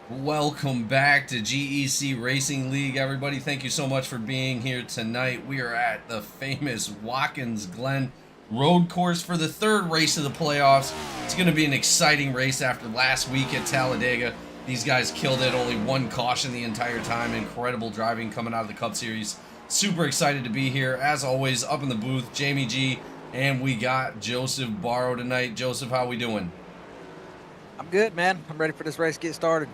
Welcome back to GEC Racing League, everybody. Thank you so much for being here tonight. We are at the famous Watkins Glen road course for the third race of the playoffs. It's going to be an exciting race after last week at Talladega. These guys killed it, only one caution the entire time. Incredible driving coming out of the Cup Series. Super excited to be here. As always, up in the booth, Jamie G, and we got Joseph Barrow tonight. Joseph, how we doing? I'm good, man. I'm ready for this race to get started.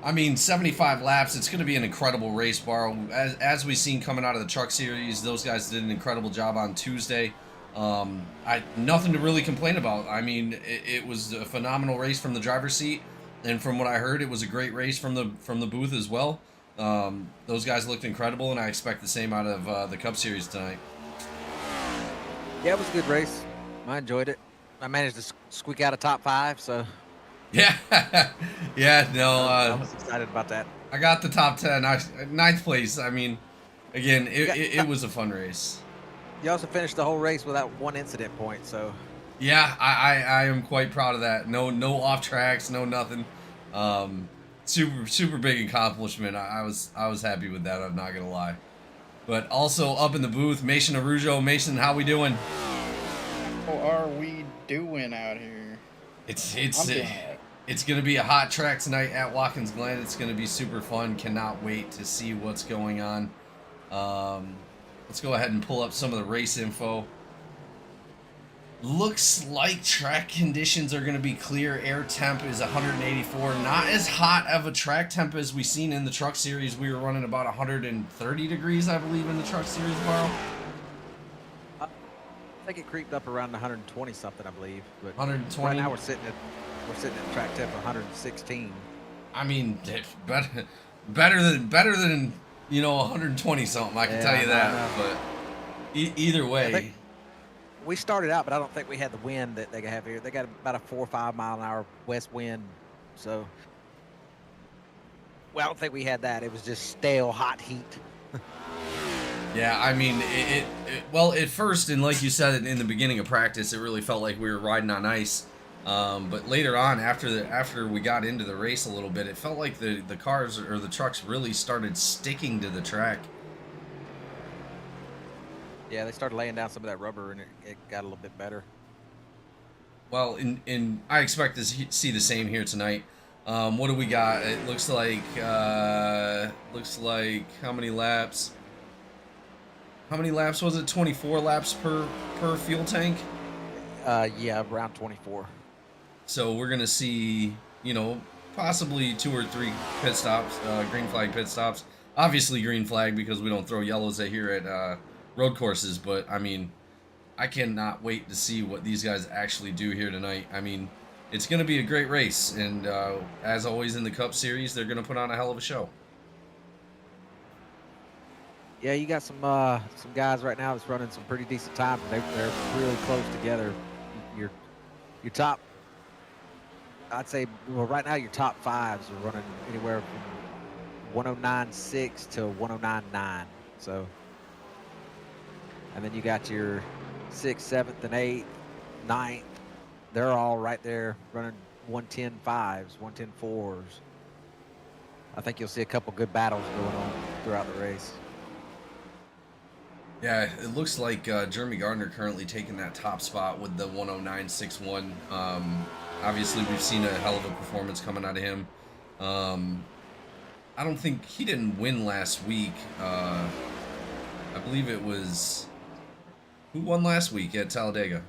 I mean, 75 laps. It's going to be an incredible race, Barrow. As we've seen coming out of the Truck Series, those guys did an incredible job on Tuesday. Nothing to really complain about. I mean, it was a phenomenal race from the driver's seat, and from what I heard, it was a great race from the booth as well. Those guys looked incredible, and I expect the same out of the Cup Series tonight. Yeah, it was a good race. I enjoyed it. I managed to squeak out a top 5, so Yeah, yeah. No, I was excited about that. I got the top 10. Ninth place. I mean, again, it was a fun race. You also finished the whole race without one incident point, so Yeah, I am quite proud of that. No off tracks, no nothing. Super big accomplishment. I was happy with that. I'm not gonna lie. But also up in the booth, Mason Arujo. Mason, how we doing? How are we doing out here? It's I'm doing alright. it's gonna be a hot track tonight at Watkins Glen. It's gonna be super fun. Cannot wait to see what's going on. Let's go ahead and pull up some of the race info. Looks like track conditions are going to be clear. Air temp is 184. Not as hot of a track temp as we seen in the Truck Series. We were running about 130 degrees, I believe, in the Truck Series, Barrow. I think it creeped up around 120 something, I believe. But 120. right now we're sitting at track temp 116. I mean, better than 120 something. I can tell you that. But either way. We started out, but I don't think we had the wind that they have here. They got about a 4 or 5 mile an hour west wind, so I don't think we had that. It was just stale, hot heat. Yeah, I mean, well, at first, and like you said in the beginning of practice, it really felt like we were riding on ice. But later on, after we got into the race a little bit, it felt like the cars or the trucks really started sticking to the track. Yeah, they started laying down some of that rubber, and it got a little bit better. Well, in I expect to see the same here tonight. What do we got? It looks like how many laps? How many laps was it? 24 laps per fuel tank. Yeah, around 24. So we're gonna see, possibly 2 or 3 pit stops, green flag pit stops. Obviously green flag because we don't throw yellows here at road courses. But I mean, I cannot wait to see what these guys actually do here tonight. I mean, it's gonna be a great race, and as always in the Cup Series, they're gonna put on a hell of a show. Yeah, you got some guys right now that's running some pretty decent time. They're really close together. Your top, I'd say, well, right now your top 5s are running anywhere from 109.6 to 109.9. So, and then you got your 6th, 7th, and 8th, 9th. They're all right there running 110.5s, 110.4s. I think you'll see a couple good battles going on throughout the race. Yeah, it looks like Jeremy Gardner currently taking that top spot with the 109.61. Obviously, we've seen a hell of a performance coming out of him. I don't think he didn't win last week. I believe it was who won last week at Talladega.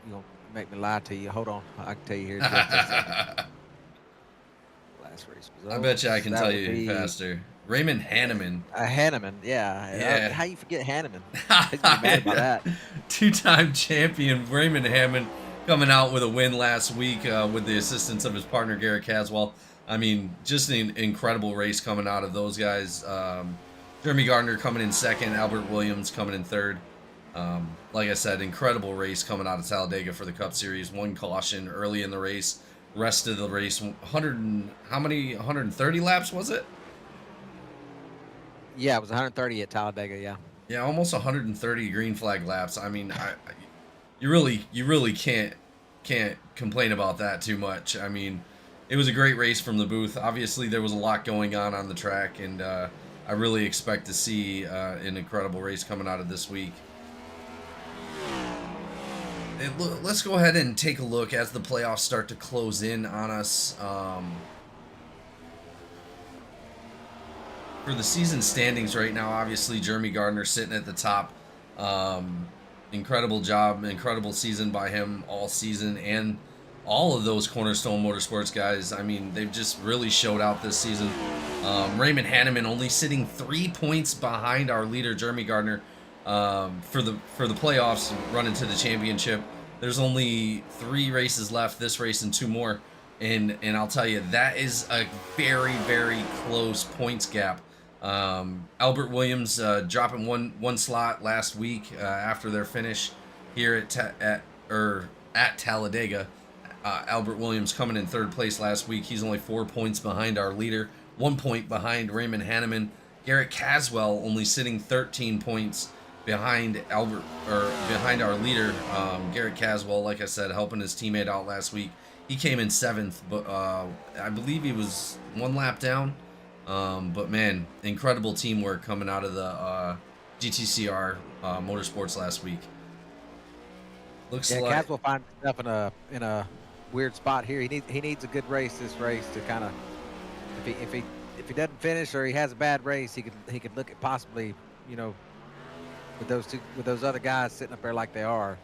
You gonna make me lie to you? Hold on, I can tell you here. In just a second. Last race results. I bet you I can tell you faster. Raymond Hanneman. Hanneman, yeah. Yeah. How you forget Hanneman? I'd be mad about that. 2-time champion Raymond Hanneman coming out with a win last week with the assistance of his partner Garrett Caswell. I mean, just an incredible race coming out of those guys. Jeremy Gardner coming in second, Albert Williams coming in third. Like I said, incredible race coming out of Talladega for the Cup Series. 1 caution early in the race. Rest of the race, 130 laps was it? Yeah, it was 130 at Talladega. Yeah. Yeah, almost 130 green flag laps. I mean, you really can't complain about that too much. I mean, it was a great race from the booth. Obviously, there was a lot going on the track, and I really expect to see an incredible race coming out of this week. Let's go ahead and take a look as the playoffs start to close in on us. For the season standings right now, obviously Jeremy Gardner sitting at the top. Incredible job, incredible season by him all season, and all of those Cornerstone Motorsports guys. I mean, they've just really showed out this season. Raymond Hanneman only sitting 3 points behind our leader Jeremy Gardner for the playoffs, running to the championship. There's only 3 races left, this race and 2 more, and I'll tell you, that is a very, very close points gap. Albert Williams dropping one slot last week after their finish here at Talladega. Albert Williams coming in 3rd place last week. He's only 4 points behind our leader, 1 point behind Raymond Hanneman. Garrett Caswell only sitting 13 points behind behind our leader. Garrett Caswell, like I said, helping his teammate out last week. He came in 7th, but I believe he was 1 lap down. But man, incredible teamwork coming out of the GTCR Motorsports last week. Looks like Caswell finds himself in a weird spot here. He needs a good race this race to kind of, if he doesn't finish or he has a bad race, he could look at possibly, you know, with those other guys sitting up there like they are.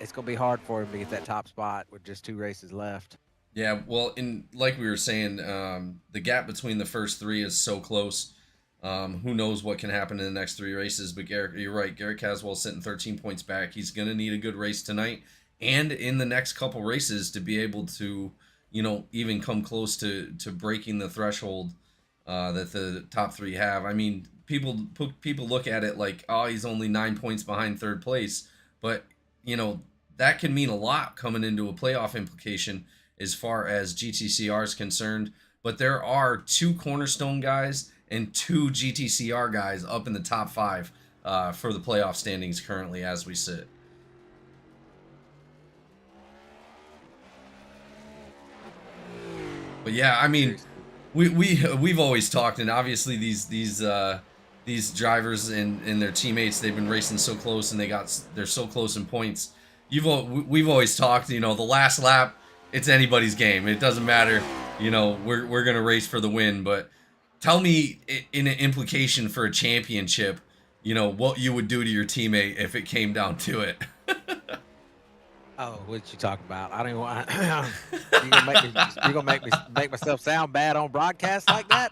It's gonna be hard for him to get that top spot with just 2 races left. Yeah, well, like we were saying, the gap between the first 3 is so close. Who knows what can happen in the next 3 races? But Garrett, you're right. Garrett Caswell sitting 13 points back. He's going to need a good race tonight and in the next couple races to be able to, you know, even come close to breaking the threshold that the top 3 have. I mean, people look at it like, oh, he's only 9 points behind 3rd place, but you know that can mean a lot coming into a playoff implication as far as GTCR is concerned. But there are 2 Cornerstone guys and 2 GTCR guys up in the top 5 for the playoff standings currently as we sit. But yeah, I mean, we've always talked, and obviously these drivers and their teammates, they've been racing so close, and they're so close in points. We've always talked, you know, the last lap, it's anybody's game. It doesn't matter, you know, we're gonna race for the win. But tell me, in an implication for a championship, you know, what you would do to your teammate if it came down to it. Oh, what you talking about? I don't even want. You gonna make myself sound bad on broadcast like that?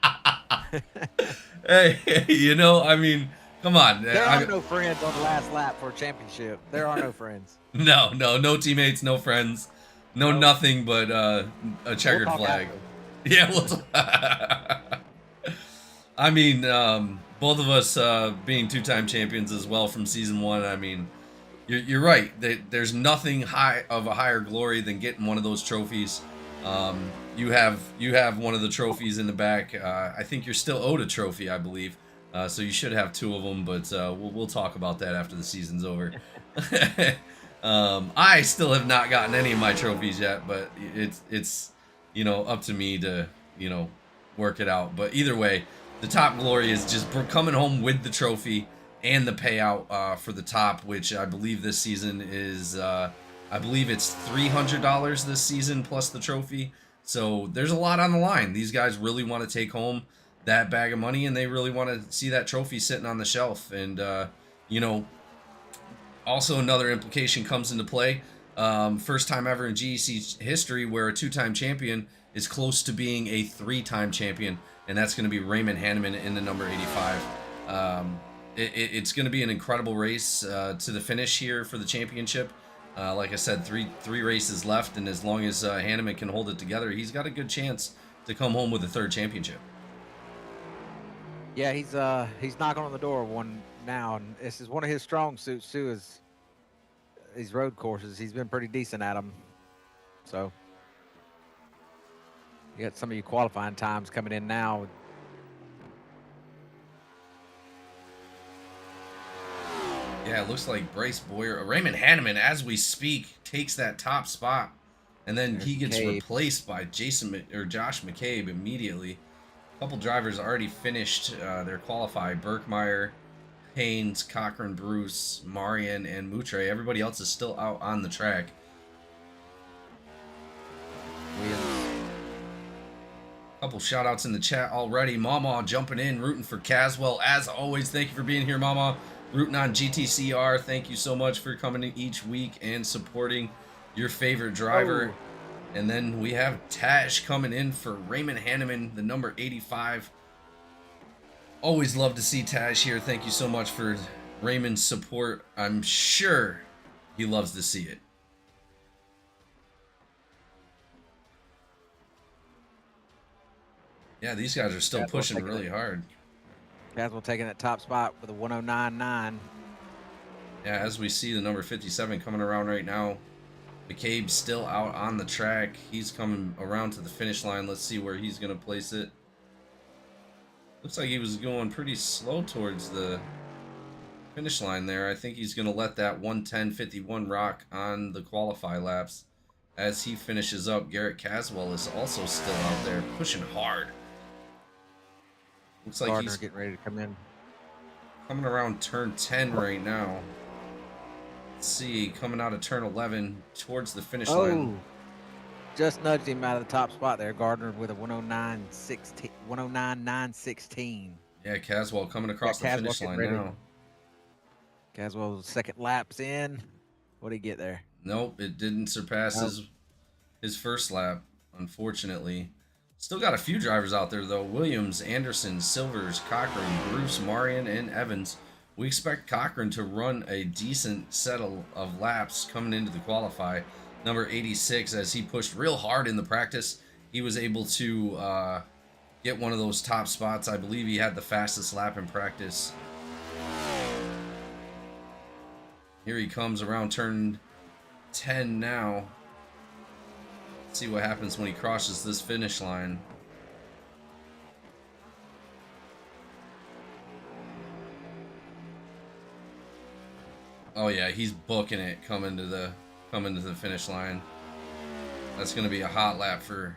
Hey, you know, I mean, come on. There are no friends on the last lap for a championship. There are no friends. No teammates, no friends, no nothing but a checkered flag. After. Yeah, I mean, both of us being 2-time champions as well from season 1. I mean, you're right. There's nothing higher glory than getting one of those trophies. You have one of the trophies in the back. I think you're still owed a trophy, I believe. So you should have 2 of them, but we'll talk about that after the season's over. I still have not gotten any of my trophies yet, but it's you know, up to me to, you know, work it out. But either way, the top glory is just coming home with the trophy and the payout for the top, which I believe this season is I believe it's $300 this season plus the trophy. So there's a lot on the line. These guys really want to take home that bag of money, and they really want to see that trophy sitting on the shelf. And you know, also another implication comes into play. First time ever in GEC history where a 2-time champion is close to being a 3-time champion, and that's going to be Raymond Hanneman in the number 85. It's going to be an incredible race to the finish here for the championship. Like I said, three races left, and as long as Hanneman can hold it together, he's got a good chance to come home with a 3rd championship. Yeah, he's knocking on the door of one now, and this is one of his strong suits too. Is these road courses? He's been pretty decent at them. So you got some of your qualifying times coming in now. Yeah, it looks like Bryce Boyer, Raymond Hanneman, as we speak, takes that top spot And then There's he gets McCabe. replaced by Josh McCabe immediately. A couple drivers already finished their qualify. Birkmeyer, Haynes, Cochran, Bruce, Marion, and Moutre. Everybody else is still out on the track. Williams. Couple shout outs in the chat already. Mama jumping in, rooting for Caswell. As always, thank you for being here, Mama. Rooting on GTCR. Thank you so much for coming in each week and supporting your favorite driver. Oh. And then we have Tash coming in for Raymond Hanneman, the number 85. Always love to see Tash here. Thank you so much for Raymond's support. I'm sure he loves to see it. Yeah, these guys are still pushing really hard. Caswell taking that top spot with a 109.9. Yeah, as we see the number 57 coming around right now. McCabe's still out on the track. He's coming around to the finish line. Let's see where he's going to place it. Looks like he was going pretty slow towards the finish line there. I think he's going to let that 110.51 rock on the qualify laps. As he finishes up, Garrett Caswell is also still out there pushing hard. Looks like Gardner he's getting ready to come in. coming around turn 10 right now. Let's see, coming out of turn 11 towards the finish line. Just nudged him out of the top spot there. Gardner with a 109.916. Yeah, Caswell coming across the finish line now. Caswell's second lap's in. What did he get there? Nope, it didn't surpass his first lap, unfortunately. Still got a few drivers out there, though. Williams, Anderson, Silvers, Cochran, Bruce, Marion, and Evans. We expect Cochran to run a decent set of laps coming into the qualify. Number 86, as he pushed real hard in the practice, he was able to get one of those top spots. I believe he had the fastest lap in practice. Here he comes around turn 10 now. Let's see what happens when he crosses this finish line. Oh yeah, he's booking it coming to the finish line. That's going to be a hot lap for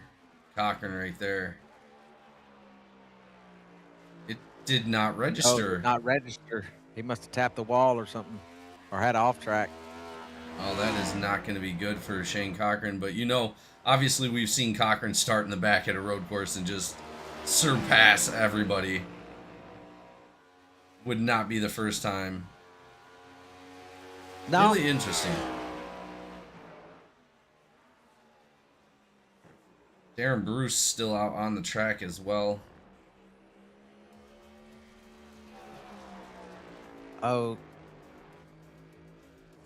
Cochran right there. It did not register. Oh, did not register. He must have tapped the wall or something, or had off track. Oh, that is not going to be good for Shane Cochran. But, you know, obviously we've seen Cochran start in the back at a road course and just surpass everybody. Would not be the first time. No. Really interesting. Darren Bruce still out on the track as well. Oh.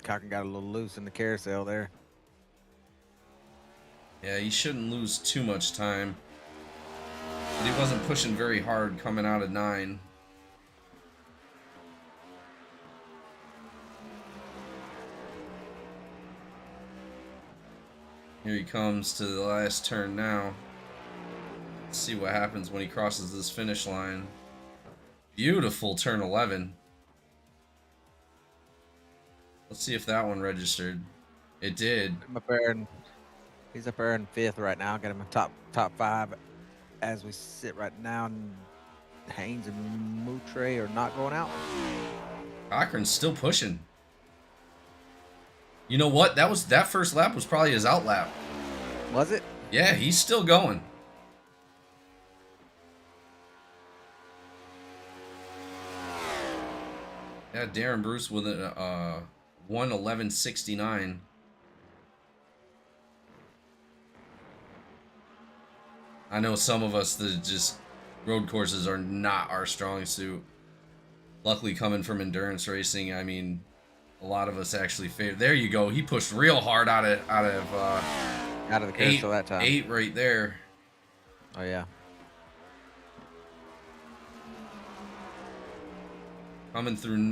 Cochran got a little loose in the carousel there. Yeah, he shouldn't lose too much time. But he wasn't pushing very hard coming out of 9. Here he comes to the last turn now. Let's see what happens when he crosses this finish line. Beautiful turn 11. Let's see if that one registered. It did. He's up there in 5th right now. Got him a top 5 as we sit right now. And Haynes and Moutre are not going out. Cochran's still pushing. You know what? That first lap was probably his out lap. Was it? Yeah, he's still going. Yeah, Darren Bruce with a 1:11.69. I know some of us that just road courses are not our strong suit. Luckily, coming from endurance racing, I mean, a lot of us actually favor. There you go. He pushed real hard out of the carousel that time. 8 right there. Oh yeah. Coming through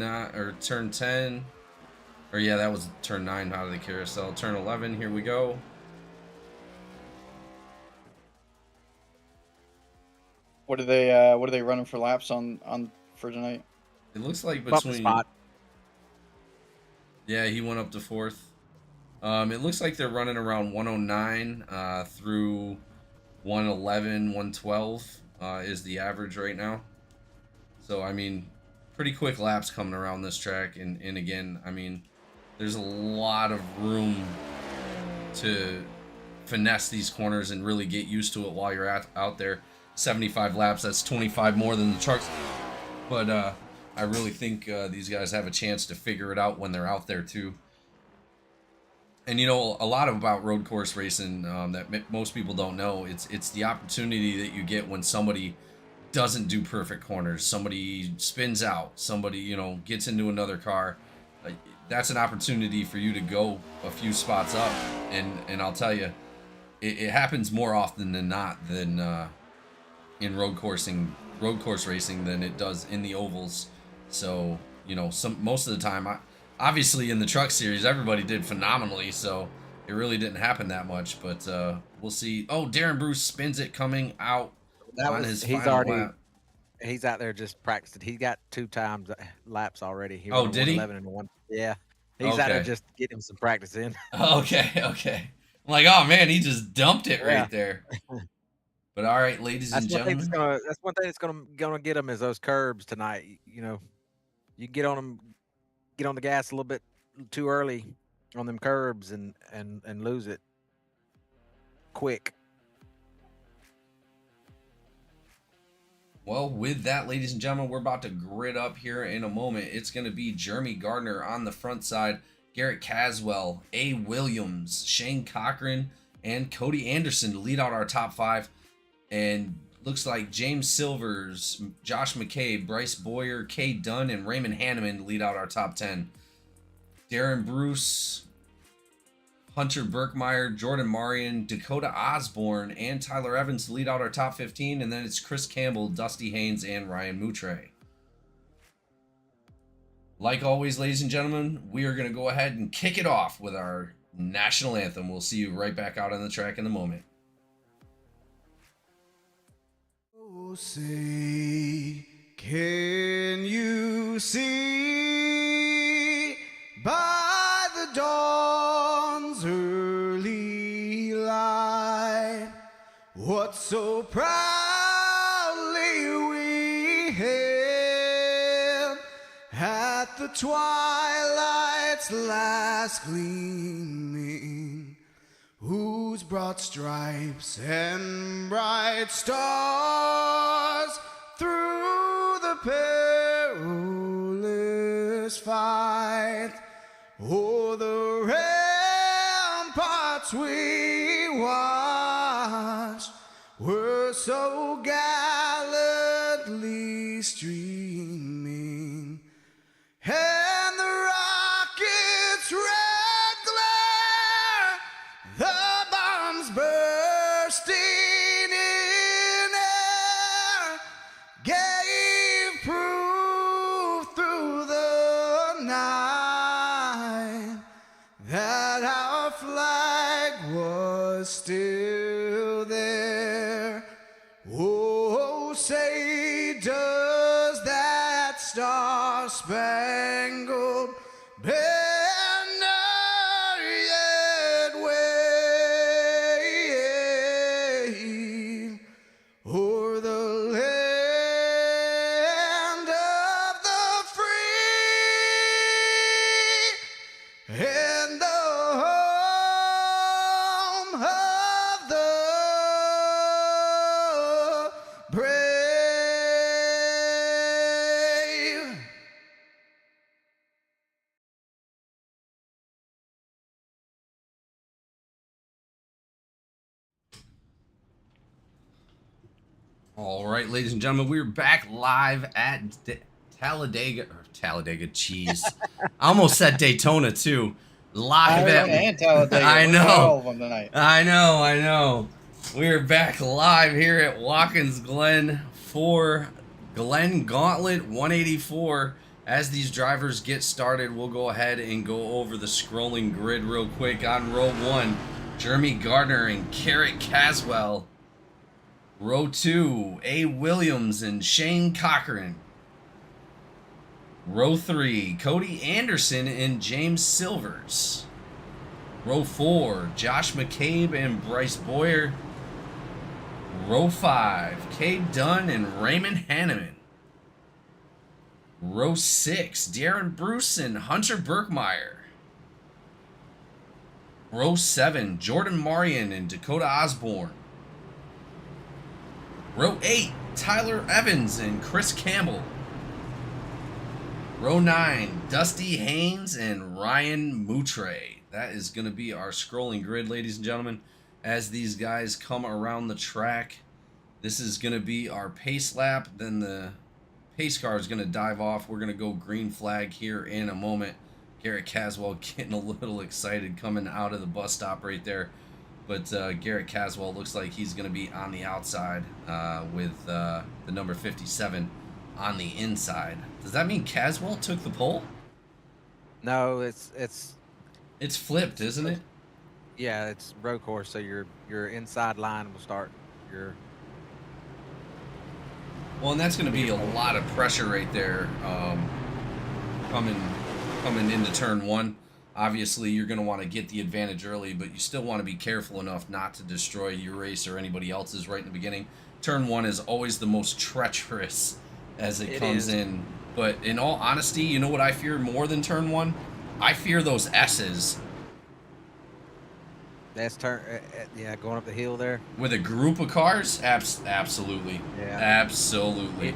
turn 10. Or yeah, that was turn 9 out of the carousel. Turn 11, here we go. What are they running for laps on for tonight? It looks like Bump the between spot. Yeah, he went up to 4th. It looks like they're running around 109 through 111, 112 is the average right now. So, I mean, pretty quick laps coming around this track. And again, I mean, there's a lot of room to finesse these corners and really get used to it while you're out there. 75 laps, that's 25 more than the trucks. But I really think these guys have a chance to figure it out when they're out there too. And you know, a lot about road course racing that most people don't know, it's the opportunity that you get when somebody doesn't do perfect corners, somebody spins out, somebody, you know, gets into another car. That's an opportunity for you to go a few spots up, and I'll tell you, it happens more often than not than in road course racing than it does in the ovals. So, you know, most of the time, obviously in the truck series, everybody did phenomenally, so it really didn't happen that much. But we'll see. Oh, Darren Bruce spins it coming out on his final lap. He's out there just practicing. He got 2 times laps already. He Oh, did he? 111 and 1. Yeah, he's out there just getting some practice in. Okay. I'm like, oh man, he just dumped it right there. But all right, ladies and gentlemen, that's one thing that's gonna get him is those curbs tonight. You know, you get on the gas a little bit too early on them curbs and lose it quick. Well, with that, ladies and gentlemen, we're about to grid up here in a moment. It's going to be Jeremy Gardner on the front side, Garrett Caswell, A. Williams, Shane Cochran, and Cody Anderson to lead out our top 5. And looks like James Silvers, Josh McCabe, Bryce Boyer, Kay Dunn, and Raymond Hanneman to lead out our top 10. Darren Bruce, Hunter Burkmeyer, Jordan Marion, Dakota Osborne, and Tyler Evans to lead out our top 15. And then it's Chris Campbell, Dusty Haynes, and Ryan Moutre. Like always, ladies and gentlemen, we are going to go ahead and kick it off with our national anthem. We'll see you right back out on the track in a moment. Oh, say, can you see by the dawn's early light what so proudly we hailed at the twilight's last gleaming, whose broad stripes and bright stars through the perilous fight o'er the ramparts we watched were so gallantly streaming, and the rocket's red glare, the bombs bursting in air, gave proof through the night that our flag was still there. Oh, say does that star-spangled banner yet wave o'er the land of the free and the home of the brave? All right, ladies and gentlemen, we're back live at Talladega. Jeez. I almost said Daytona, too. Live at Talladega. I know. All of them tonight. I know. We're back live here at Watkins Glen for Glen Gauntlet 184. As these drivers get started, we'll go ahead and go over the scrolling grid real quick. On row 1, Jeremy Gardner and Garrett Caswell. Row 2, A. Williams and Shane Cochran. Row 3, Cody Anderson and James Silvers. Row 4, Josh McCabe and Bryce Boyer. Row 5, Cade Dunn and Raymond Hanneman. Row 6, Darren Bruce and Hunter Burkmeyer. Row 7, Jordan Marion and Dakota Osborne. Row 8, Tyler Evans and Chris Campbell. Row 9, Dusty Haynes and Ryan Moutre. That is going to be our scrolling grid, ladies and gentlemen, as these guys come around the track. This is going to be our pace lap. Then the pace car is going to dive off. We're going to go green flag here in a moment. Garrett Caswell getting a little excited coming out of the bus stop right there. But Garrett Caswell looks like he's going to be on the outside with the number 57 on the inside. Does that mean Caswell took the pole? No, it's flipped, isn't it? yeah, it's road course, so your inside line will start your. Well, and that's going to be a lot of pressure right there coming into turn 1. Obviously, you're going to want to get the advantage early, but you still want to be careful enough not to destroy your race or anybody else's right in the beginning. Turn 1 is always the most treacherous as it comes in. But in all honesty, you know what I fear more than turn 1? I fear those S's. That's yeah, going up the hill there. With a group of cars? Absolutely. Yeah. Absolutely.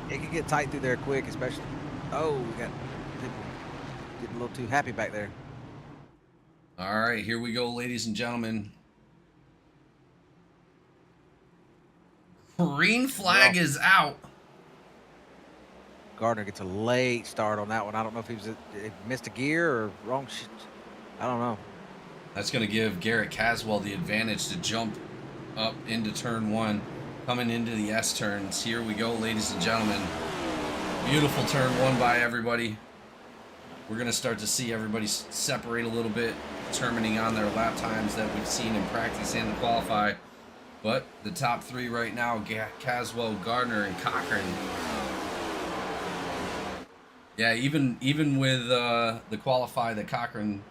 It can get tight through there quick, especially. Oh, we got people getting a little too happy back there. All right, here we go, ladies and gentlemen. Green flag is out. Gardner gets a late start on that one. I don't know if he missed a gear or wrong. I don't know. That's going to give Garrett Caswell the advantage to jump up into turn 1, coming into the S turns. Here we go, ladies and gentlemen. Beautiful turn 1 by everybody. We're going to start to see everybody separate a little bit, determining on their lap times that we've seen in practice and to qualify. But the top 3 right now, Caswell, Gardner, and Cochran. Yeah, even with the qualify that Cochran,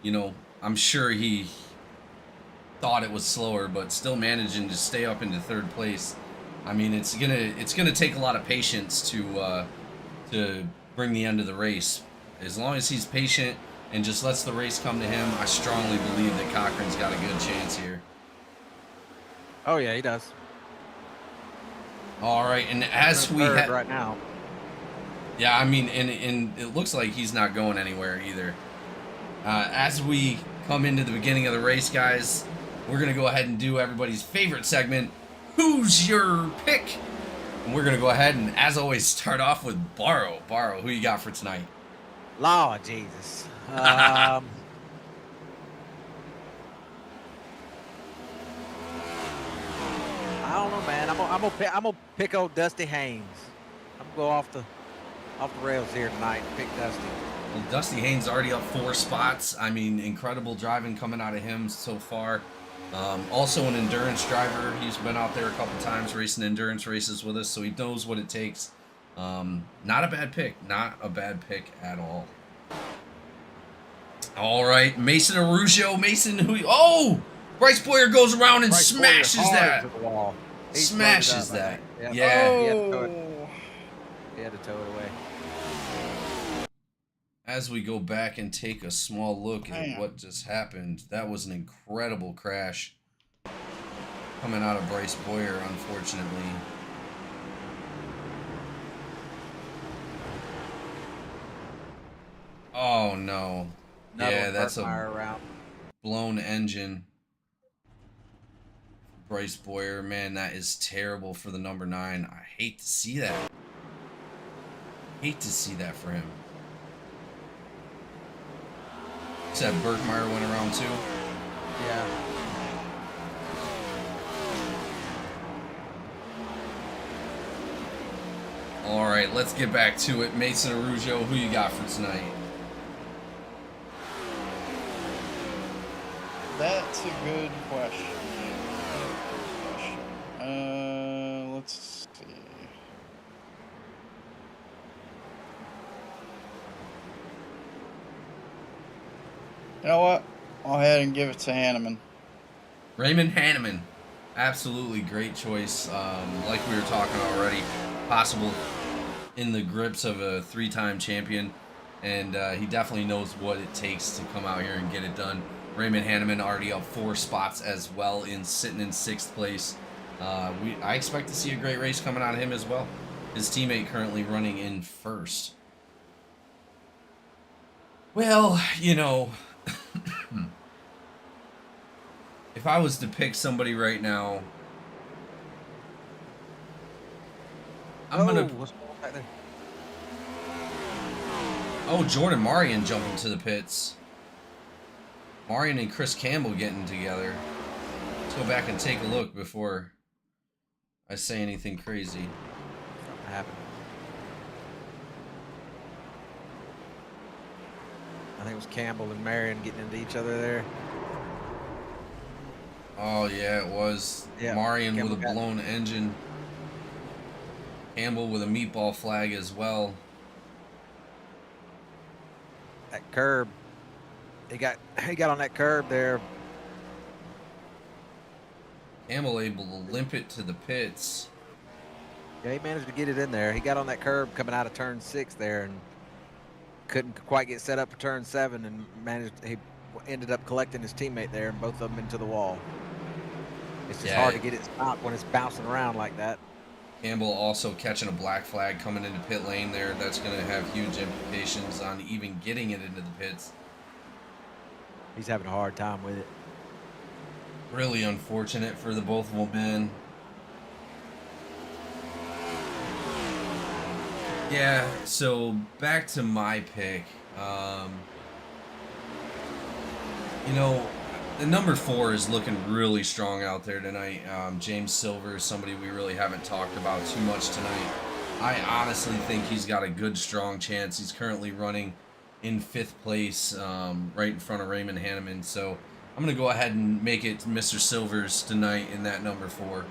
you know, I'm sure he thought it was slower, but still managing to stay up into 3rd place. I mean, it's gonna take a lot of patience to bring the end of the race. As long as he's patient and just lets the race come to him, I strongly believe that Cochran's got a good chance here. Oh yeah, he does. All right, and as we right now. Yeah, I mean, and it looks like he's not going anywhere either. As we come into the beginning of the race, guys, we're going to go ahead and do everybody's favorite segment, Who's Your Pick? And we're going to go ahead and, as always, start off with Borrow. Borrow, who you got for tonight? Lord Jesus. I don't know, man. I'm gonna pick old Dusty Haynes. I'm gonna go off the rails here tonight and pick Dusty. Well, Dusty Haynes already up 4 spots. I mean, incredible driving coming out of him so far. Also an endurance driver. He's been out there a couple times racing endurance races with us, so he knows what it takes. Not a bad pick. Not a bad pick at all. All right, Mason Arugio. Mason, oh! Bryce Boyer goes around and smashes that. Smashes that. Yeah. Oh. He had to tow it away. As we go back and take a small look at what just happened, that was an incredible crash coming out of Bryce Boyer, unfortunately. Oh no. Yeah, that's a blown engine. Bryce Boyer, man, that is terrible for the number 9. I hate to see that. Hate to see that for him. Said Burkmeyer went around too. Yeah. All right, let's get back to it. Mason Arugio, who you got for tonight? That's a good question. Let's see. You know what? Go ahead and give it to Hanneman. Raymond Hanneman. Absolutely great choice. Like we were talking already, possible in the grips of a 3-time champion, and he definitely knows what it takes to come out here and get it done. Raymond Hanneman already up 4 spots as well, sitting in 6th place. I expect to see a great race coming out of him as well. His teammate currently running in 1st. Well, you know, if I was to pick somebody right now, I'm gonna. What's going on back there? Oh, Jordan Marion jumping to the pits. Marion and Chris Campbell getting together. Let's go back and take a look before I say anything crazy. Something happened. I think it was Campbell and Marion getting into each other there. Oh yeah, it was. Yeah, Marion Campbell with a blown engine. Campbell with a meatball flag as well. That curb. He got on that curb there. Campbell able to limp it to the pits. Yeah, he managed to get it in there. He got on that curb coming out of turn 6 there and couldn't quite get set up for turn 7 and he ended up collecting his teammate there and both of them into the wall. It's just hard to get it stopped when it's bouncing around like that. Campbell also catching a black flag coming into pit lane there. That's going to have huge implications on even getting it into the pits. He's having a hard time with it. Really unfortunate for the both of them, man. Yeah, so back to my pick. You know, the number 4 is looking really strong out there tonight. James Silver is somebody we really haven't talked about too much tonight. I honestly think he's got a good, strong chance. He's currently running in 5th place, right in front of Raymond Hanneman. So I'm going to go ahead and make it Mr. Silver's tonight in that number 4.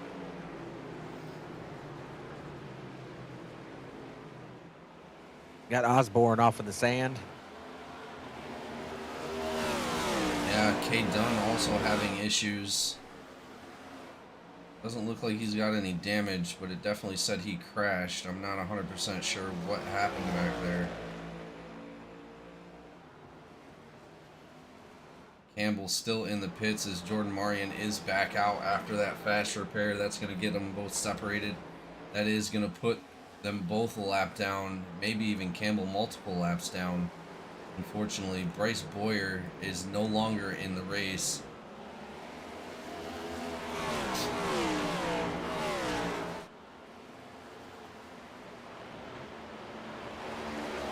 Got Osborne off in the sand. Yeah, K. Dunn also having issues. Doesn't look like he's got any damage, but it definitely said he crashed. I'm not 100% sure what happened back there. Campbell still in the pits as Jordan Marion is back out after that fast repair. That's going to get them both separated. That is going to put them both a lap down, maybe even Campbell multiple laps down. Unfortunately, Bryce Boyer is no longer in the race.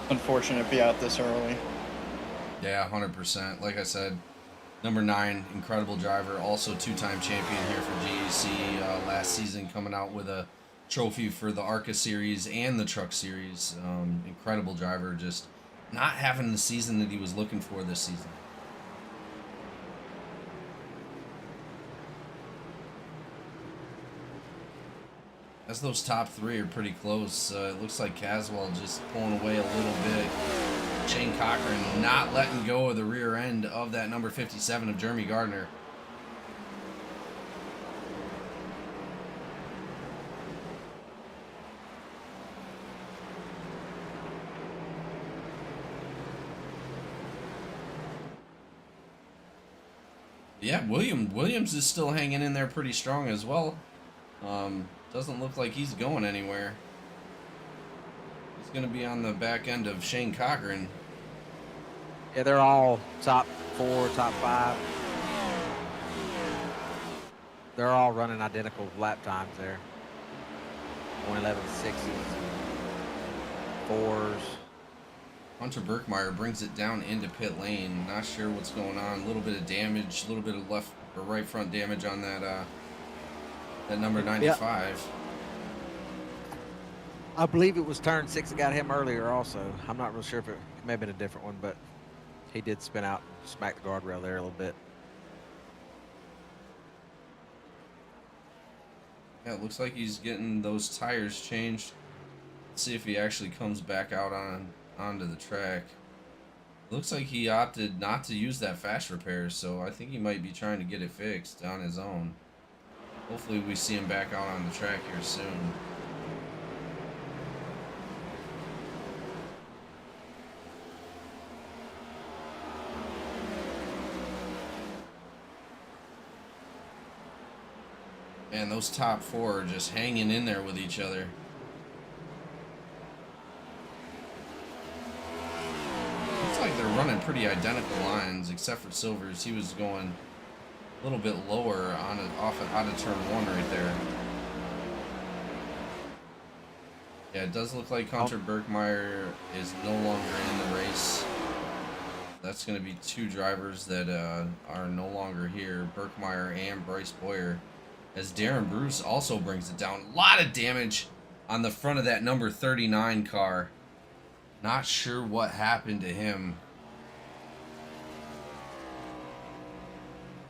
Unfortunate to be out this early. Yeah, 100%. Like I said, number 9, incredible driver, also 2-time champion here for GEC last season, coming out with a trophy for the ARCA series and the truck series. Incredible driver, just not having the season that he was looking for this season. As those top 3 are pretty close, it looks like Caswell just pulling away a little bit. Shane Cochran not letting go of the rear end of that number 57 of Jeremy Gardner. Yeah, Williams is still hanging in there pretty strong as well. Doesn't look like he's going anywhere. He's going to be on the back end of Shane Cochran. Yeah, they're all top 4, top 5. They're all running identical lap times there. 1:11 6s, 4s. Hunter Birkmeyer brings it down into pit lane. Not sure what's going on. A little bit of damage, a little bit of left or right front damage on that that number 95. Yeah. I believe it was turn 6 that got him earlier also. I'm not real sure if it may have been a different one, but he did spin out and smack the guardrail there a little bit. Yeah, it looks like he's getting those tires changed. Let's see if he actually comes back out onto the track. Looks like he opted not to use that fast repair, so I think he might be trying to get it fixed on his own. Hopefully we see him back out on the track here soon. Man, those top four are just hanging in there with each other. Looks like they're running pretty identical lines, except for Silvers. He was going a little bit lower on out of turn one right there. Yeah, it does look like Hunter Birkmeyer is no longer in the race. That's going to be two drivers that are no longer here, Birkmeyer and Bryce Boyer. As Darren Bruce also brings it down. A lot of damage on the front of that number 39 car. Not sure what happened to him.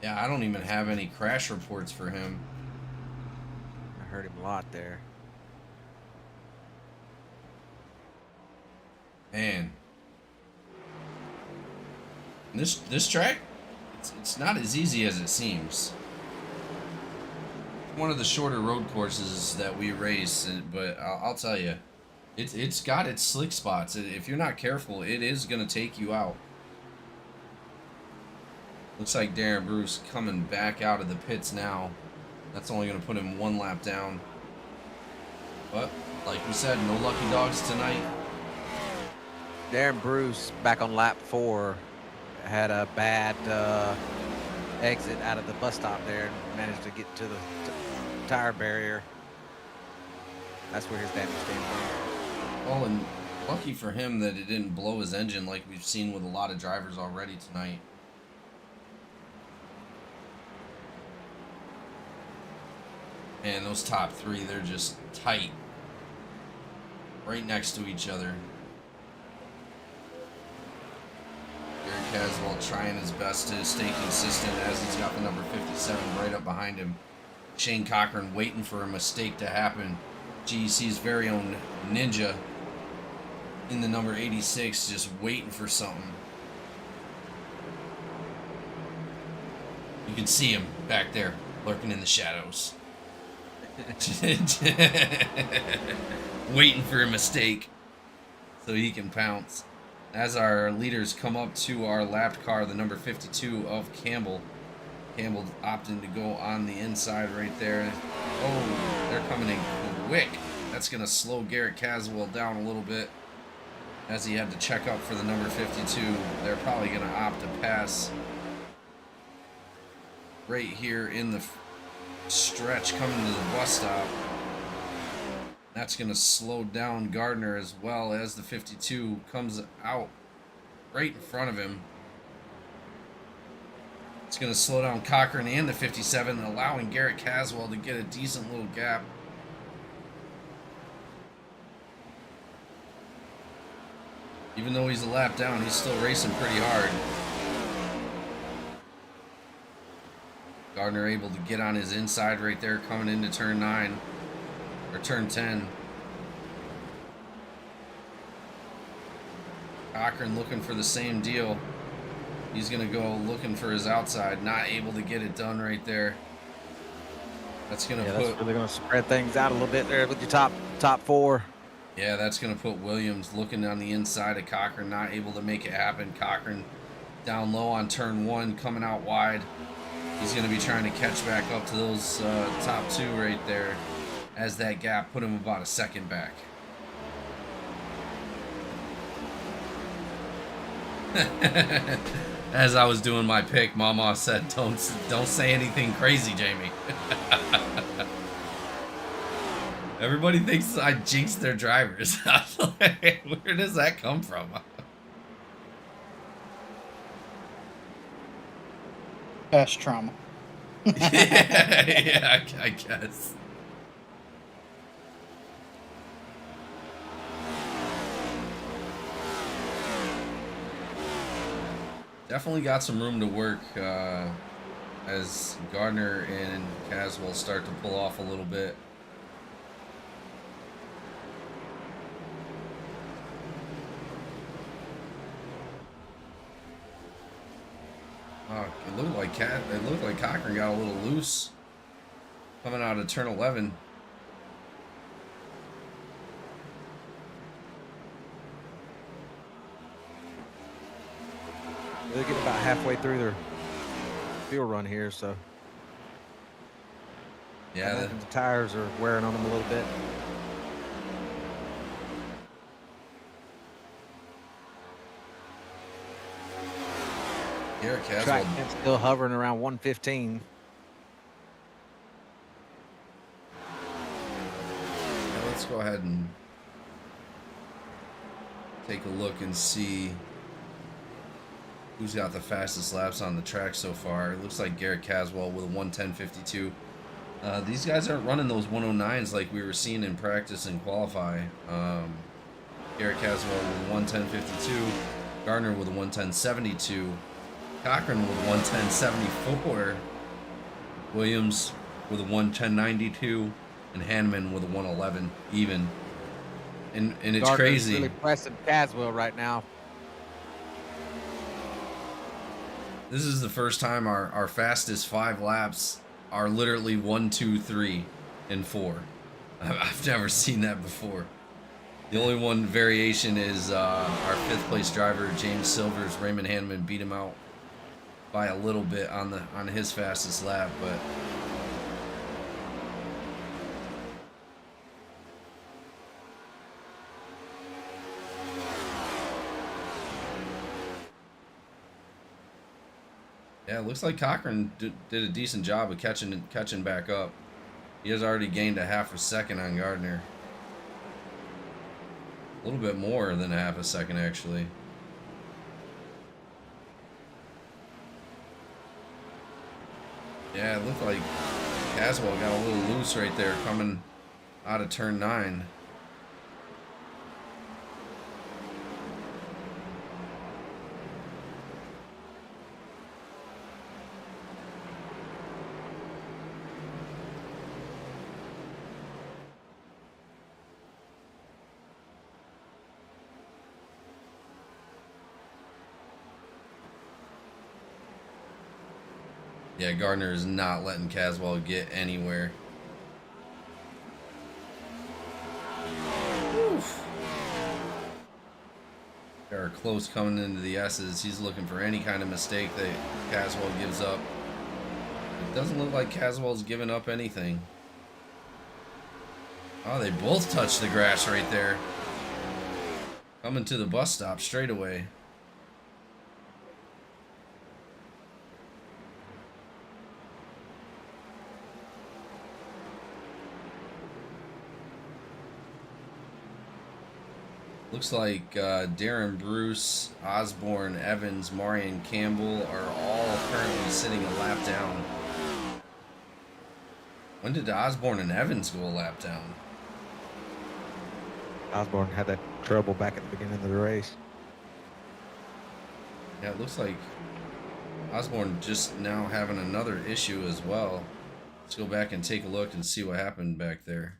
Yeah, I don't even have any crash reports for him. I hurt him a lot there. Man. This track, it's not as easy as it seems. One of the shorter road courses that we race, but I'll tell you, it's got its slick spots. If you're not careful, it is going to take you out. Looks like Darren Bruce coming back out of the pits now. That's only going to put him one lap down. But, like we said, no lucky dogs tonight. Darren Bruce, back on lap 4, had a bad exit out of the bus stop there and managed to get to the tire barrier. That's where his damage came from. Well, and lucky for him that it didn't blow his engine like we've seen with a lot of drivers already tonight. And those top three, they're just tight. Right next to each other. Garrett Caswell trying his best to stay consistent as he's got the number 57 right up behind him. Shane Cochran waiting for a mistake to happen. GEC's very own Ninja in the number 86 just waiting for something. You can see him back there lurking in the shadows. Waiting for a mistake so he can pounce. As our leaders come up to our lapped car, the number 52 of Campbell. Campbell opting to go on the inside right there. Oh, they're coming in quick. That's going to slow Garrett Caswell down a little bit as he had to check up for the number 52. They're probably going to opt to pass right here in the stretch coming to the bus stop. That's going to slow down Gardner as well as the 52 comes out right in front of him. It's going to slow down Cochran and the 57, allowing Garrett Caswell to get a decent little gap. Even though he's a lap down, he's still racing pretty hard. Gardner able to get on his inside right there coming into turn 9 or turn 10. Cochran looking for the same deal. He's going to go looking for his outside, not able to get it done right there. That's going to that's really going to spread things out a little bit there with your top 4. Yeah, that's going to put Williams looking on the inside of Cochran, not able to make it happen. Cochran down low on turn 1, coming out wide. He's going to be trying to catch back up to those top 2 right there, as that gap put him about a second back. As I was doing my pick, Mama said, "Don't say anything crazy, Jamie." Everybody thinks I jinxed their drivers. Where does that come from? Past trauma. Yeah, I guess. Definitely got some room to work as Gardner and Caswell start to pull off a little bit. It looked like Cochran got a little loose coming out of turn 11. They're getting about halfway through their fuel run here, so Yeah, the tires are wearing on them a little bit. Garrett Caswell. Track is still hovering around 115. Yeah, let's go ahead and take a look and see who's got the fastest laps on the track so far. It looks like Garrett Caswell with a 1:10.52. These guys aren't running those 109s like we were seeing in practice and qualify. Garrett Caswell with a 1:10.52. Gardner with a 1:10.72. Cochran with a 1:10.74. Williams with a 1:10.92. And Hanneman with a 1:11 even. And it's Gardner's crazy. really pressing Caswell right now. This is the first time our fastest 5 laps are literally 1, 2, 3, and 4. I've never seen that before. The only one variation is our 5th place driver James Silvers. Raymond Hanneman beat him out by a little bit on his fastest lap, but yeah, it looks like Cochran did a decent job of catching back up. He has already gained a half a second on Gardner. A little bit more than a half a second, actually. Yeah, it looked like Caswell got a little loose right there coming out of turn 9. Yeah, Gardner is not letting Caswell get anywhere. Oof. They're close coming into the S's. He's looking for any kind of mistake that Caswell gives up. It doesn't look like Caswell's giving up anything. Oh, they both touched the grass right there. Coming to the bus stop straight away. Looks like Darren Bruce, Osborne, Evans, Marion Campbell are all currently sitting a lap down. When did Osborne and Evans go a lap down? Osborne had that trouble back at the beginning of the race. Yeah, it looks like Osborne just now having another issue as well. Let's go back and take a look and see what happened back there.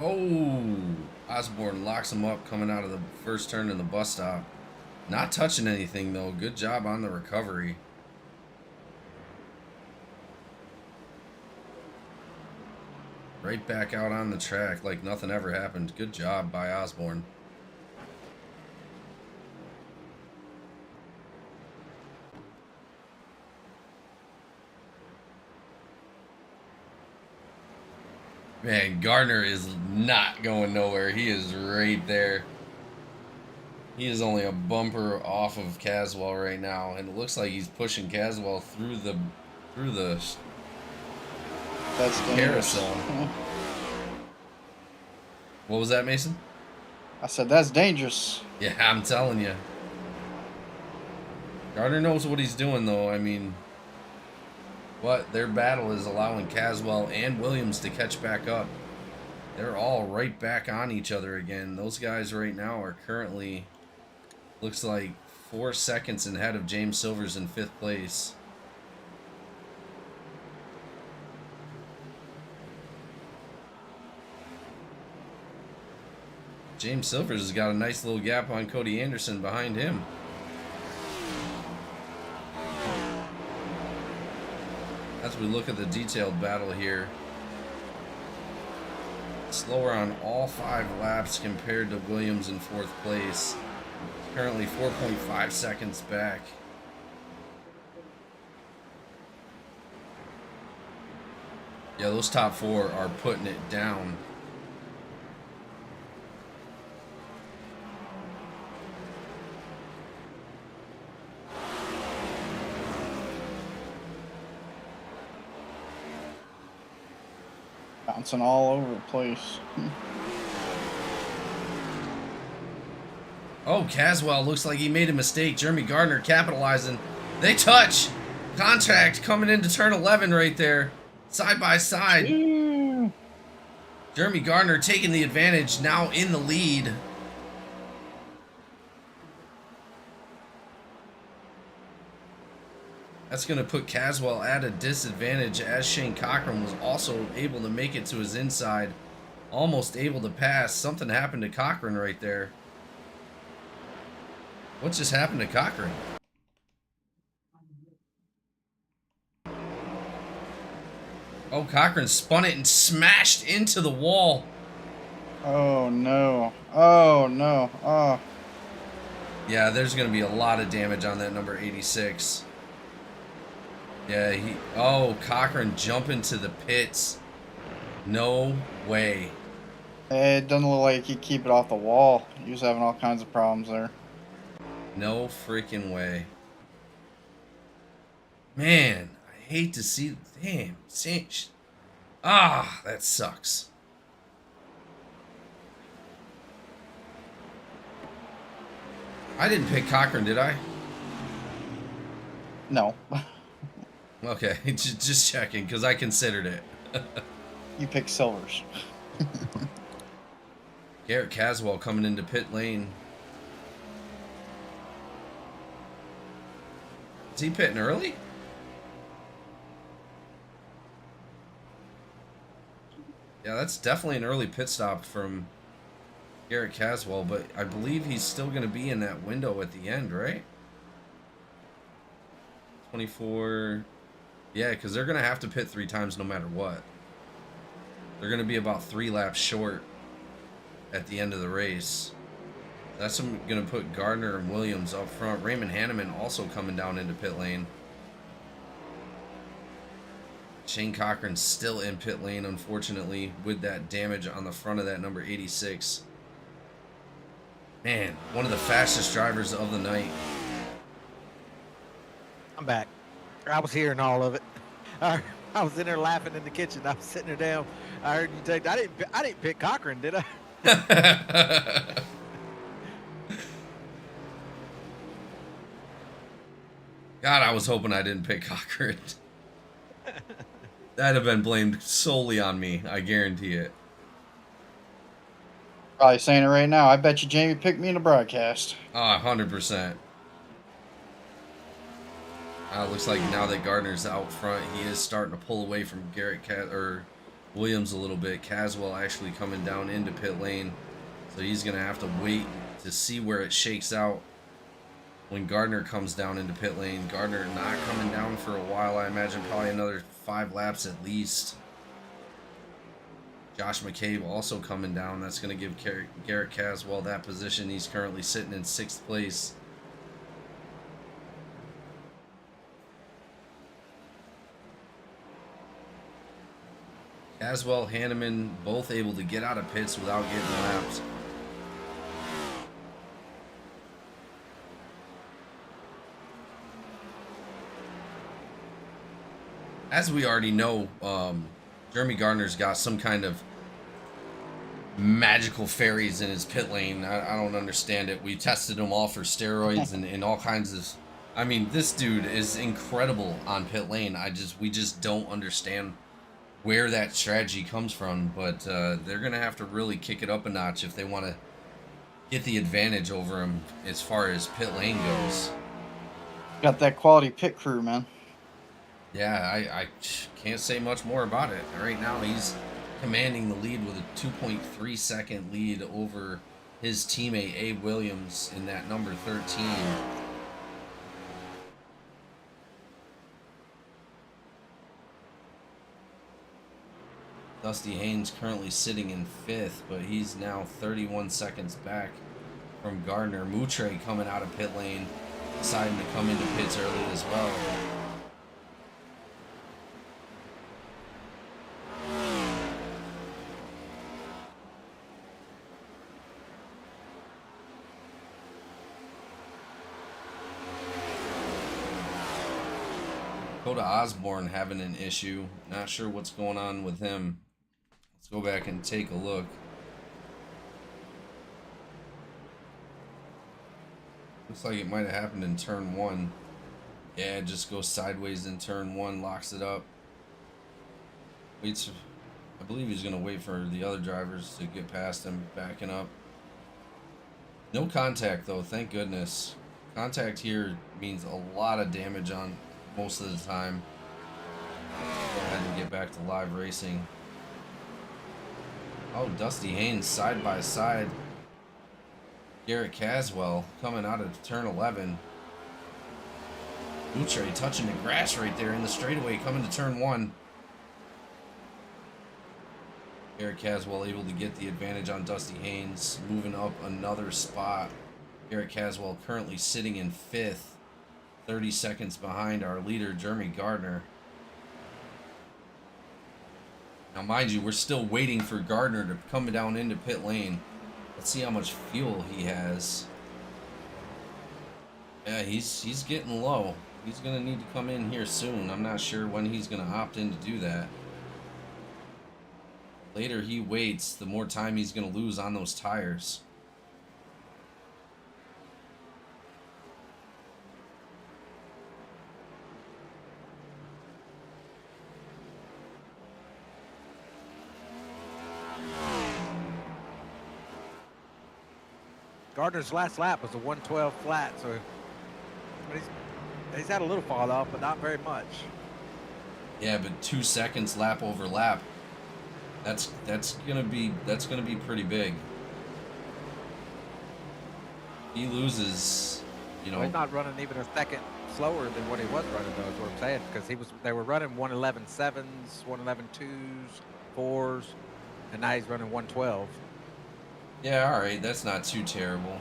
Oh, Osborne locks him up coming out of the first turn in the bus stop. Not touching anything, though. Good job on the recovery. Right back out on the track like nothing ever happened. Good job by Osborne. Man, Gardner is not going nowhere. He is right there. He is only a bumper off of Caswell right now, and it looks like he's pushing Caswell through the That's dangerous. carousel. What was that, Mason? I said that's dangerous. Yeah, I'm telling you. Gardner knows what he's doing, though. I mean, but their battle is allowing Caswell and Williams to catch back up. They're all right back on each other again. Those guys right now are currently, looks like, 4 seconds ahead of James Silvers in 5th place. James Silvers has got a nice little gap on Cody Anderson behind him. As we look at the detailed battle here, slower on all 5 laps compared to Williams in 4th place. Currently 4.5 seconds back. Yeah, those top 4 are putting it down. Bouncing all over the place. Oh, Caswell looks like he made a mistake. Jeremy Gardner capitalizing. They touch. Contact coming into turn 11 right there. Side by side. Ooh. Jeremy Gardner taking the advantage, now in the lead. That's going to put Caswell at a disadvantage, as Shane Cochran was also able to make it to his inside. Almost able to pass. Something happened to Cochran right there. What just happened to Cochran? Oh, Cochran spun it and smashed into the wall. Oh no. Oh no. Oh. Yeah, there's going to be a lot of damage on that number 86. Yeah, oh, Cochran jumping to the pits. No way. It doesn't look like he'd keep it off the wall. He was having all kinds of problems there. No freaking way. Man, I hate to see. Damn. Ah, that sucks. I didn't pick Cochran, did I? No. Okay, just checking, because I considered it. You picked Silvers. Garrett Caswell coming into pit lane. Is he pitting early? Yeah, that's definitely an early pit stop from Garrett Caswell, but I believe he's still going to be in that window at the end, right? 24. Yeah, because they're going to have to pit 3 times no matter what. They're going to be about 3 laps short at the end of the race. That's going to put Gardner and Williams up front. Raymond Hanneman also coming down into pit lane. Shane Cochran still in pit lane, unfortunately, with that damage on the front of that number 86. Man, one of the fastest drivers of the night. I'm back. I was hearing all of it. I was in there laughing in the kitchen. I was sitting there down. I heard you take. I didn't pick Cochran, did I? God, I was hoping I didn't pick Cochran. That'd have been blamed solely on me. I guarantee it. Probably saying it right now. I bet you Jamie picked me in the broadcast. 100%. Looks like now that Gardner's out front, he is starting to pull away from Williams a little bit. Caswell actually coming down into pit lane, so he's going to have to wait to see where it shakes out when Gardner comes down into pit lane. Gardner not coming down for a while, I imagine probably another 5 laps at least. Josh McCabe also coming down. That's going to give Garrett Caswell that position. He's currently sitting in 6th place. Caswell, Hanneman, both able to get out of pits without getting lapped. As we already know, Jeremy Gardner's got some kind of magical fairies in his pit lane. I don't understand it. We tested them all for steroids and all kinds of... I mean, this dude is incredible on pit lane. We just don't understand where that strategy comes from, but they're going to have to really kick it up a notch if they want to get the advantage over him as far as pit lane goes. Got that quality pit crew, man. Yeah, I can't say much more about it. Right now, he's commanding the lead with a 2.3 second lead over his teammate A. Williams in that number 13. Dusty Haynes currently sitting in 5th, but he's now 31 seconds back from Gardner. Moutre coming out of pit lane, deciding to come into pits early as well. Dakota Osborne having an issue. Not sure what's going on with him. Let's go back and take a look. Looks like it might have happened in turn 1. Yeah, it just goes sideways in turn 1, locks it up. Waits. I believe he's going to wait for the other drivers to get past him, backing up. No contact though, thank goodness. Contact here means a lot of damage on most of the time. Go ahead and get back to live racing. Oh, Dusty Haynes side by side. Garrett Caswell coming out of turn 11. Moutre touching the grass right there in the straightaway coming to turn 1. Garrett Caswell able to get the advantage on Dusty Haynes, moving up another spot. Garrett Caswell currently sitting in 5th, 30 seconds behind our leader, Jeremy Gardner. Now, mind you, we're still waiting for Gardner to come down into pit lane. Let's see how much fuel he has. Yeah, he's getting low. He's going to need to come in here soon. I'm not sure when he's going to opt in to do that. Later he waits, the more time he's going to lose on those tires. Gardner's last lap was a 112 flat, so he's had a little fall off, but not very much. Yeah, but 2 seconds lap over lap. That's gonna be pretty big. He loses, you know. Well, he's not running even a second slower than what he was running, though, is what I'm saying, because they were running 111 sevens, 111 twos, fours, and now he's running 112. Yeah, all right, that's not too terrible.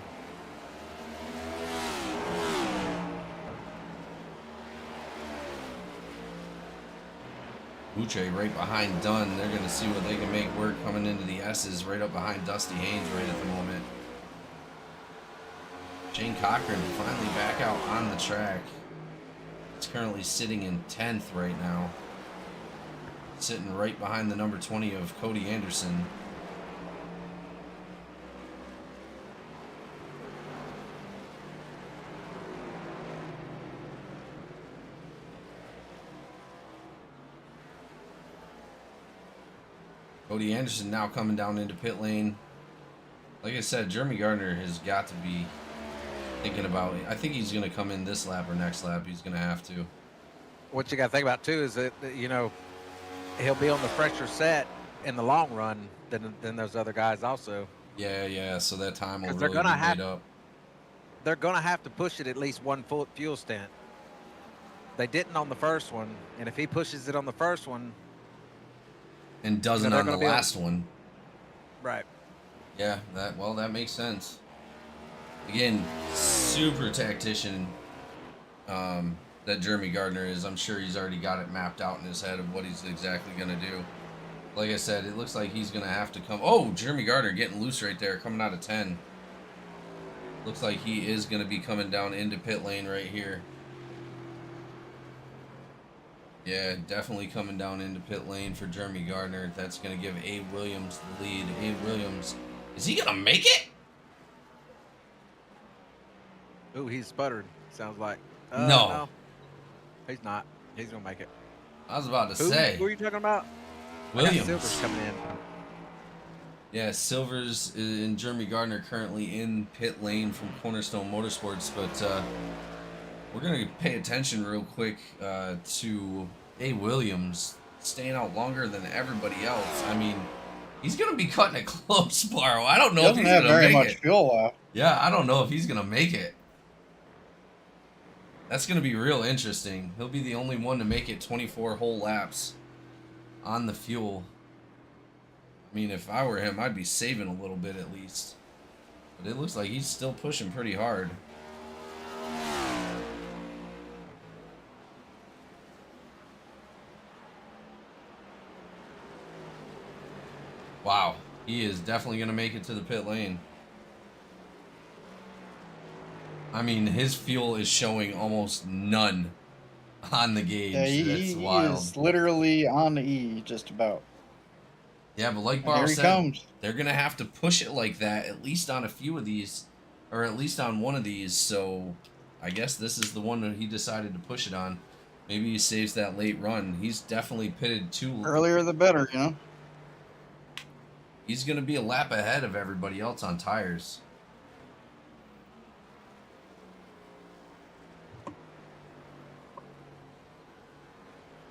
Moutre right behind Dunn. They're going to see what they can make work coming into the S's right up behind Dusty Haynes right at the moment. Shane Cochran finally back out on the track. He's currently sitting in 10th right now. Sitting right behind the number 20 of Cody Anderson. Cody Anderson now coming down into pit lane. Like I said, Jeremy Gardner has got to be thinking about it. I think he's going to come in this lap or next lap. He's going to have to. What you got to think about, too, is that, you know, he'll be on the fresher set in the long run than those other guys also. Yeah, so that time will 'Cause really be made up. They're going to have to push it at least one full fuel stint. They didn't on the first one, and if he pushes it on the first one, and doesn't on the last one. Right. Yeah, that makes sense. Again, super tactician that Jeremy Gardner is. I'm sure he's already got it mapped out in his head of what he's exactly going to do. Like I said, it looks like he's going to have to come. Oh, Jeremy Gardner getting loose right there, coming out of 10. Looks like he is going to be coming down into pit lane right here. Yeah, definitely coming down into pit lane for Jeremy Gardner. That's going to give A. Williams the lead. A. Williams, is he going to make it? Ooh, he's sputtered, sounds like. No. He's not. He's going to make it. I was about to say. Who are you talking about? Williams. Silver's coming in. Yeah, Silvers and Jeremy Gardner currently in pit lane from Cornerstone Motorsports, but we're going to pay attention real quick to A. Williams staying out longer than everybody else. I mean, He's gonna be cutting it close, Barrow. I don't He know if doesn't he's have gonna very make much it. fuel left. Yeah, I don't know if he's gonna make it. That's gonna be real interesting. He'll be the only one to make it 24 whole laps on the fuel. I mean, if I were him, I'd be saving a little bit at least. But it looks like he's still pushing pretty hard. Wow, he is definitely going to make it to the pit lane. I mean, his fuel is showing almost none on the gauge. Yeah, That's he wild. is literally on the E just about. Yeah, but like And Barrow here he said, comes. they're going to have to push it like that, at least on a few of these, or at least on one of these. So I guess this is the one that he decided to push it on. Maybe he saves that late run. He's definitely pitted too. Earlier the better, you know? He's going to be a lap ahead of everybody else on tires.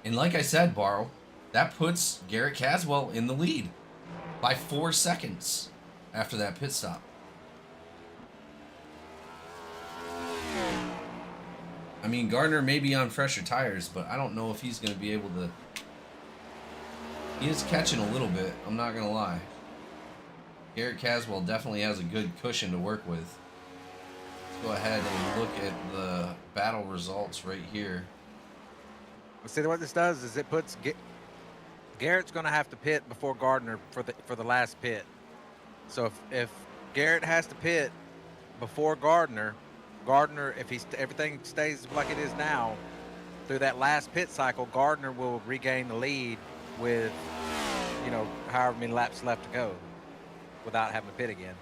And like I said, Barrow, that puts Garrett Caswell in the lead by 4 seconds after that pit stop. I mean, Gardner may be on fresher tires, but I don't know if he's going to be able to. He is catching a little bit, I'm not going to lie. Garrett Caswell definitely has a good cushion to work with. Let's go ahead and look at the battle results right here. See what this does is it puts Garrett's going to have to pit before Gardner for the last pit. So if Garrett has to pit before Gardner, if everything stays like it is now through that last pit cycle, Gardner will regain the lead with however many laps left to go without having to pit again.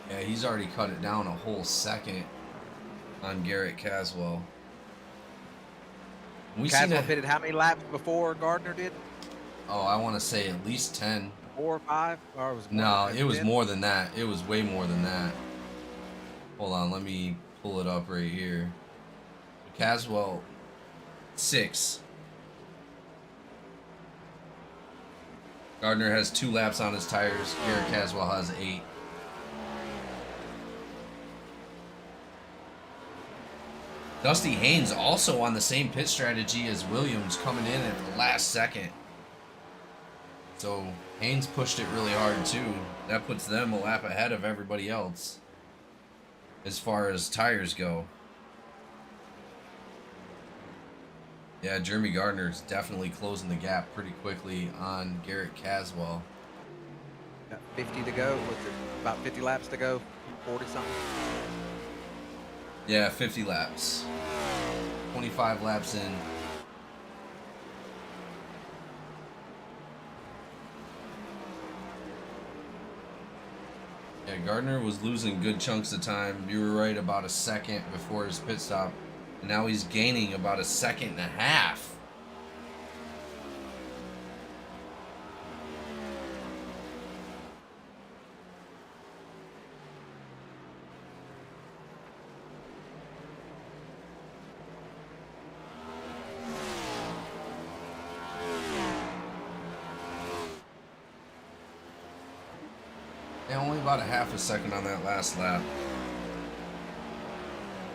Yeah, he's already cut it down a whole second on Garrett Caswell. Caswell pitted how many laps before Gardner did? Oh, I want to say at least 10. 4 or 5? Or was No, it was more than that. It was way more than that. Hold on, let me pull it up right here. Caswell, 6. Gardner has 2 laps on his tires. Garrett Caswell has 8. Dusty Haynes also on the same pit strategy as Williams, coming in at the last second. So Haynes pushed it really hard too. That puts them a lap ahead of everybody else as far as tires go. Yeah, Jeremy Gardner's definitely closing the gap pretty quickly on Garrett Caswell. Got 50 to go. What's it? About 50 laps to go. 40 something. Yeah, 50 laps. 25 laps in. Yeah, Gardner was losing good chunks of time. You were right, about a second before his pit stop. And now he's gaining about a second and a half. Yeah, only about a half a second on that last lap.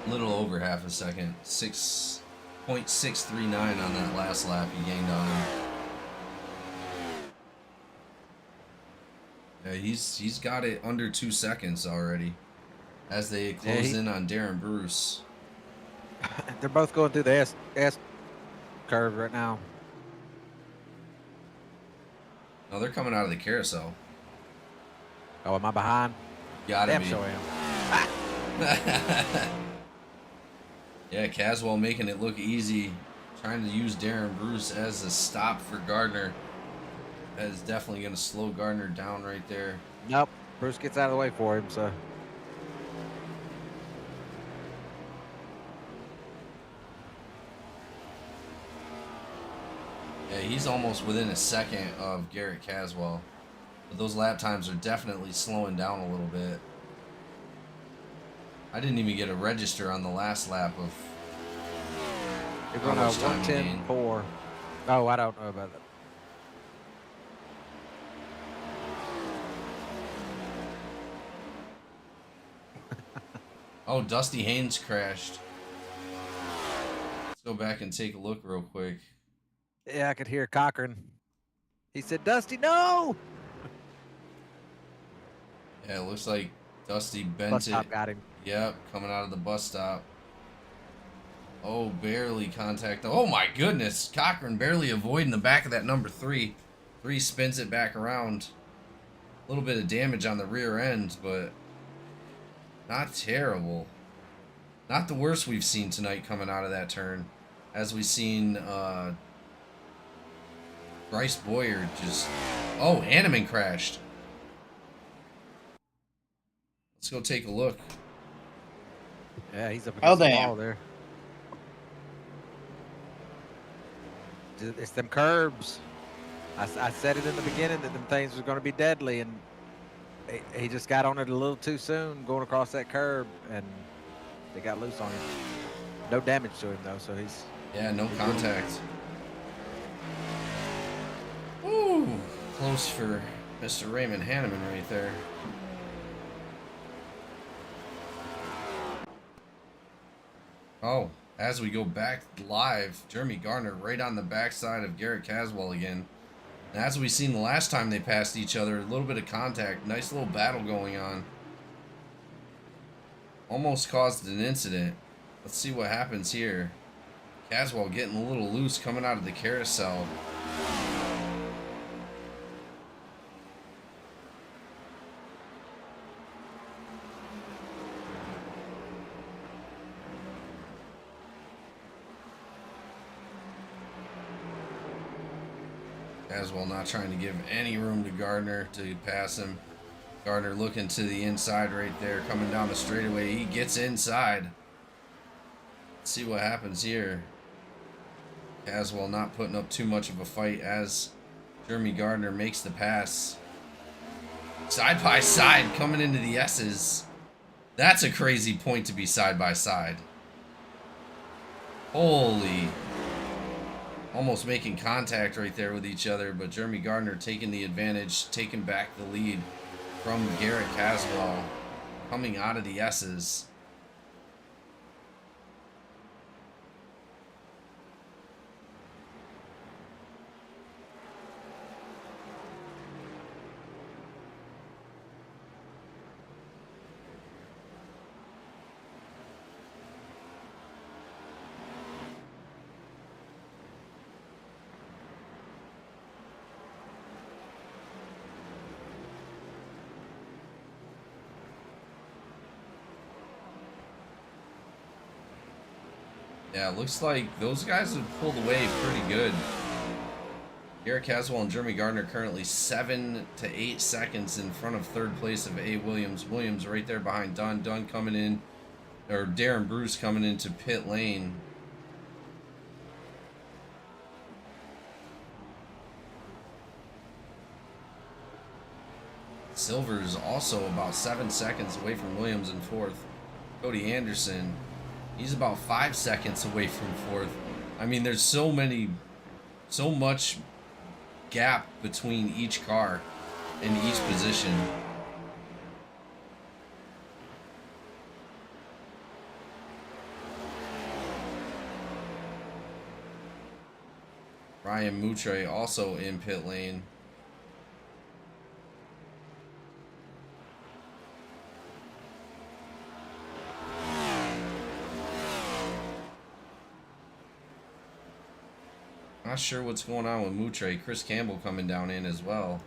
A little over half a second. 6.639 on that last lap he gained on him. Yeah, he's got it under 2 seconds already. As they close in on Darren Bruce. They're both going through the S curve right now. No, they're coming out of the carousel. Oh, am I behind? Gotta Damn be. sure am. Yeah, Caswell making it look easy. Trying to use Darren Bruce as a stop for Gardner. That is definitely going to slow Gardner down right there. Nope. Bruce gets out of the way for him, so. Yeah, he's almost within a second of Garrett Caswell. But those lap times are definitely slowing down a little bit. I didn't even get a register on the last lap of You're how going to much time he gained. 110.4. Oh, I don't know about that. Oh, Dusty Haynes crashed. Let's go back and take a look real quick. Yeah, I could hear Cochran. He said, "Dusty, no!" Yeah, it looks like Dusty bent Bus it. stop got him. Yep, coming out of the bus stop. Oh, barely contact. Oh my goodness, Cochran barely avoiding the back of that number 3. 3 spins it back around. A little bit of damage on the rear end, but not terrible. Not the worst we've seen tonight coming out of that turn. As we've seen Bryce Boyer just... Oh, Hanneman crashed. Let's go take a look. Yeah, he's up Oh, against the damn. wall there. It's them curbs. I said it in the beginning that them things was going to be deadly, and he just got on it a little too soon going across that curb, and they got loose on him. No damage to him, though, so he's... Yeah, no contact. Ooh, close for Mr. Raymond Hanneman right there. Oh, as we go back live, Jeremy Gardner right on the backside of Garrett Caswell again. And as we seen the last time they passed each other, a little bit of contact, nice little battle going on. Almost caused an incident. Let's see what happens here. Caswell getting a little loose coming out of the carousel. Caswell not trying to give any room to Gardner to pass him. Gardner looking to the inside right there, coming down the straightaway. He gets inside. Let's see what happens here. Caswell not putting up too much of a fight as Jeremy Gardner makes the pass. Side by side coming into the S's. That's a crazy point to be side by side. Holy. Almost making contact right there with each other, but Jeremy Gardner taking the advantage, taking back the lead from Garrett Caswell, coming out of the S's. Yeah, it looks like those guys have pulled away pretty good. Garrett Caswell and Jeremy Gardner currently 7 to 8 seconds in front of third place of A. Williams. Williams right there behind Dunn. Dunn coming in, or Darren Bruce coming into pit lane. Silver's also about 7 seconds away from Williams in fourth. Cody Anderson, he's about 5 seconds away from fourth. I mean, there's so much gap between each car in each position. Ryan Moutre also in pit lane. Not sure what's going on with Moutre. Chris Campbell coming down in as well.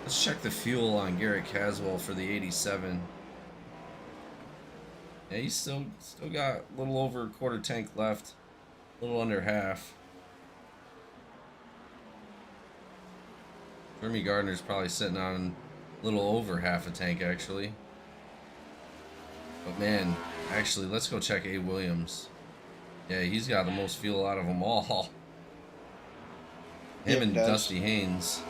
Let's check the fuel on Garrett Caswell for the 87. Yeah, he's still got a little over a quarter tank left. A little under half. Jeremy Gardner's probably sitting on a little over half a tank actually. But man, actually, let's go check A. Williams. Yeah, he's got the most fuel out of them all. Him and Dusty Haynes.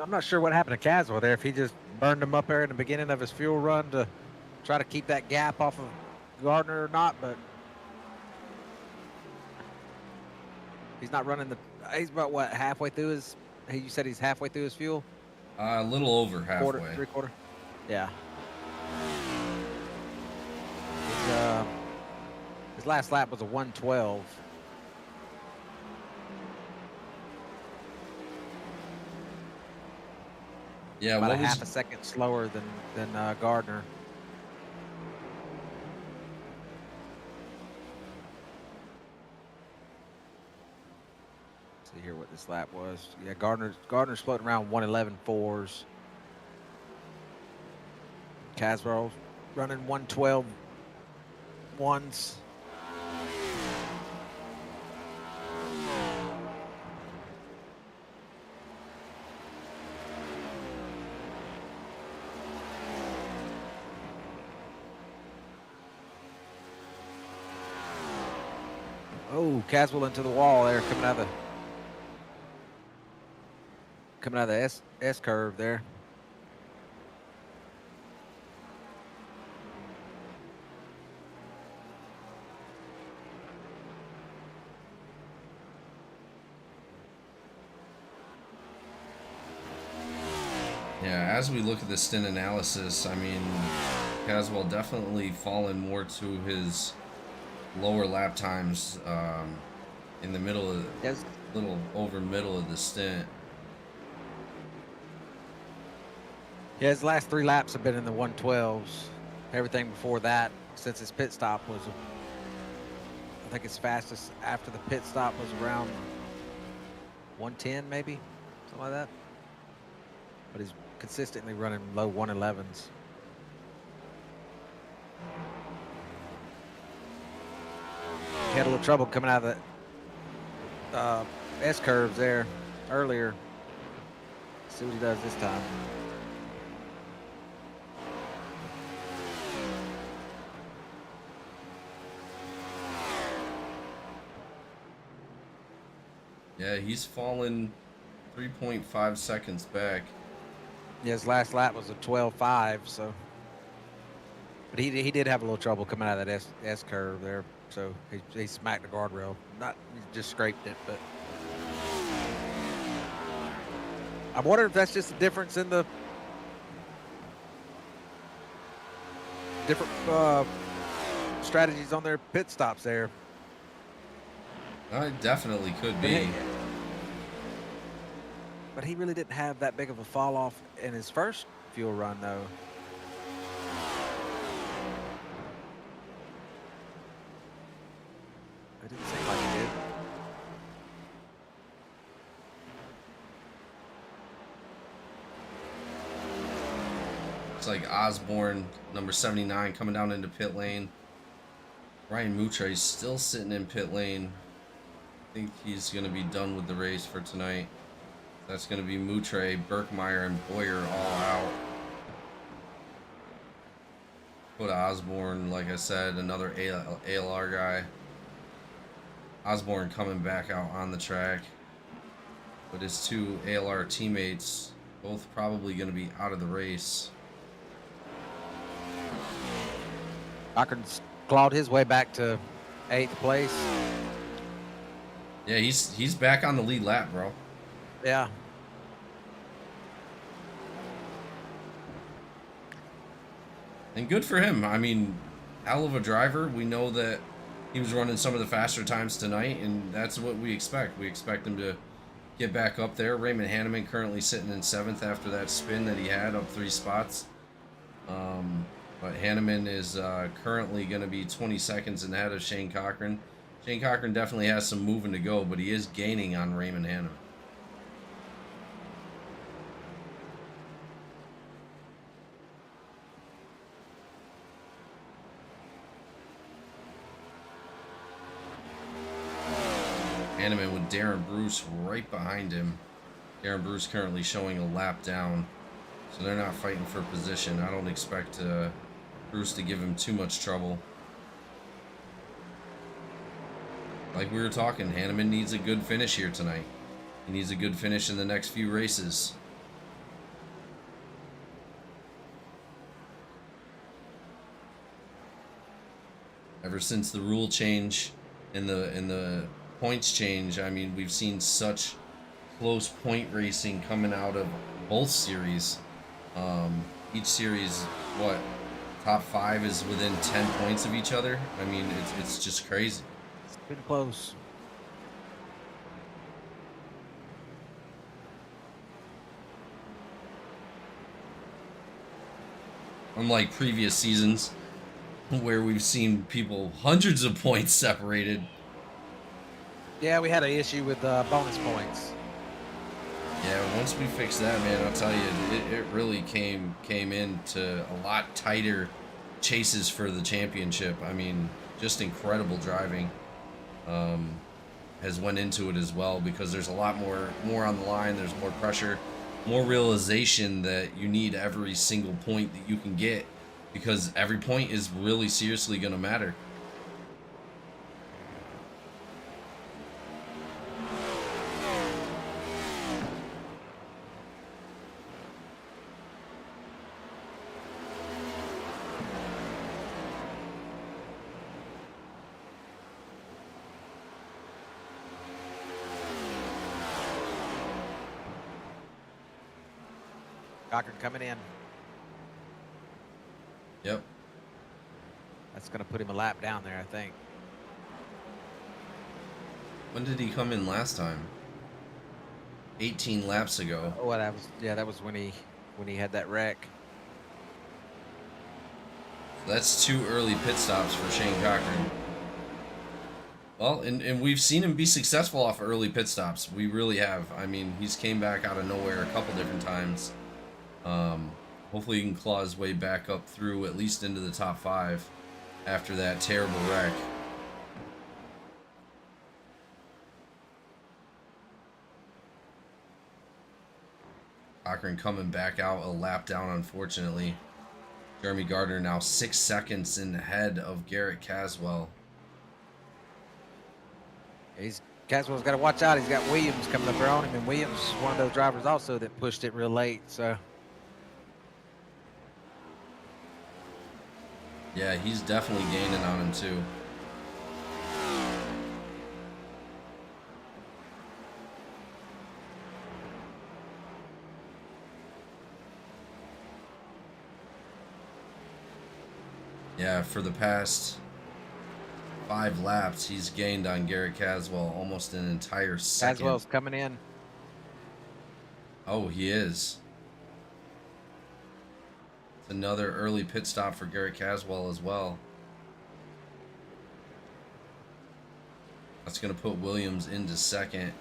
I'm not sure what happened to Caswell there, if he just burned him up there in the beginning of his fuel run to try to keep that gap off of Gardner or not, but He's not running the. He's about what, halfway through his. You said he's halfway through his fuel. A little over Quarter, halfway. 3/4. Yeah. His last lap was a 1:12. Yeah, About what a was half a second slower than Gardner. See here what this lap was. Yeah, Gardner's floating around 1:11.4s. Caswell running 1:12 ones. Oh, Caswell into the wall there, coming out of the S curve there. Yeah, as we look at the stint analysis, I mean, Caswell definitely fallen more to his lower lap times in the middle of Yes. little over middle of the stint. Yeah, his last 3 laps have been in the 1:12s. Everything before that, since his pit stop was, I think his fastest after the pit stop was around 1:10, maybe, something like that. But he's consistently running low 1:11s. He had a little trouble coming out of the S curves there earlier. See what he does this time. Yeah, he's fallen 3.5 seconds back. Yeah, his last lap was a 12.5, so. But he did have a little trouble coming out of that S curve there, so he smacked the guardrail. He just scraped it, but. I'm wondering if that's just a difference in the different strategies on their pit stops there. It definitely could be. But he really didn't have that big of a fall off in his first fuel run, though. It didn't seem like he did. It's like Osborne, number 79, coming down into pit lane. Ryan Moutre's still sitting in pit lane. I think he's going to be done with the race for tonight. That's going to be Moutre, Birkmeyer, and Boyer all out. Put Osborne, like I said, another ALR guy. Osborne coming back out on the track. But his 2 ALR teammates, both probably going to be out of the race. Cochran's clawed his way back to 8th place. Yeah, he's back on the lead lap, bro. Yeah. And good for him. I mean, hell of a driver. We know that he was running some of the faster times tonight, and that's what we expect. We expect him to get back up there. Raymond Hanneman currently sitting in 7th after that spin that he had up 3 spots. But Hanneman is currently going to be 20 seconds ahead of Shane Cochran. Shane Cochran definitely has some moving to go, but he is gaining on Raymond Hanneman. Hanneman with Darren Bruce right behind him. Darren Bruce currently showing a lap down, so they're not fighting for position. I don't expect Bruce to give him too much trouble. Like we were talking, Hanneman needs a good finish here tonight. He needs a good finish in the next few races. Ever since the rule change in the points change. I mean, we've seen such close point racing coming out of both series. Each series, what, top 5 is within 10 points of each other. I mean, it's just crazy. It's been close. Unlike previous seasons where we've seen people hundreds of points separated. Yeah, we had an issue with bonus points. Yeah, once we fixed that, man, I'll tell you, it really came into a lot tighter chases for the championship. I mean, just incredible driving has went into it as well, because there's a lot more on the line. There's more pressure, more realization that you need every single point that you can get, because every point is really seriously going to matter. Cochran coming in. Yep. That's going to put him a lap down there, I think. When did he come in last time? 18 laps ago. Oh, that was when he had that wreck. That's 2 early pit stops for Shane Cochran. Well, and we've seen him be successful off early pit stops. We really have. I mean, he's came back out of nowhere a couple different times. Hopefully he can claw his way back up through at least into the top 5 after that terrible wreck. Cochran coming back out a lap down, unfortunately. Jeremy Gardner now 6 seconds in ahead of Garrett Caswell. Caswell's got to watch out. He's got Williams coming up there on him, and Williams is one of those drivers also that pushed it real late. So yeah, he's definitely gaining on him too. Yeah, for the past 5 laps, he's gained on Garrett Caswell almost an entire second. Caswell's coming in. Oh, he is. It's another early pit stop for Garrett Caswell as well. That's going to put Williams into second.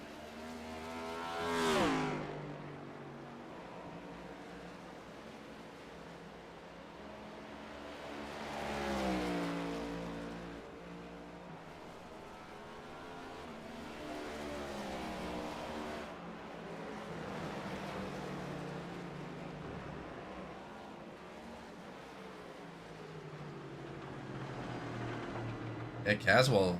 Caswell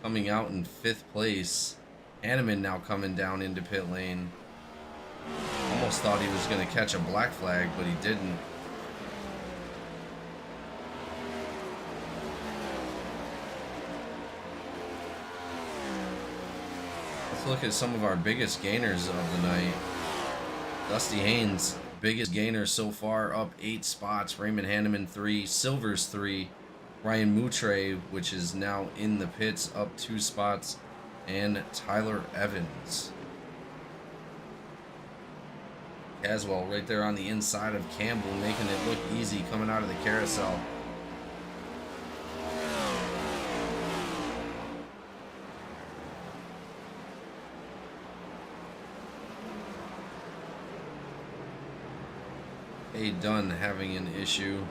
coming out in 5th place. Hanneman now coming down into pit lane. Almost thought he was going to catch a black flag, but he didn't. Let's look at some of our biggest gainers of the night. Dusty Haynes, biggest gainer so far, up 8 spots. Raymond Hanneman 3, Silvers 3. Ryan Moutre, which is now in the pits, up 2 spots, and Tyler Evans. Caswell right there on the inside of Campbell, making it look easy coming out of the carousel. Dunn having an issue.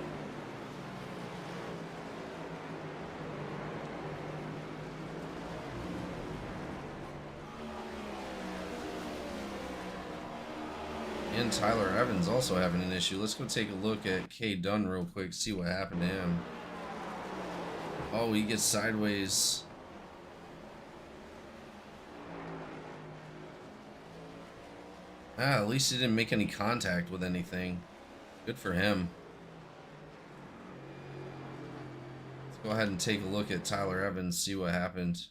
And Tyler Evans also having an issue. Let's go take a look at K. Dunn real quick, see what happened to him. Oh, he gets sideways. At least he didn't make any contact with anything. Good for him. Let's go ahead and take a look at Tyler Evans, see what happened.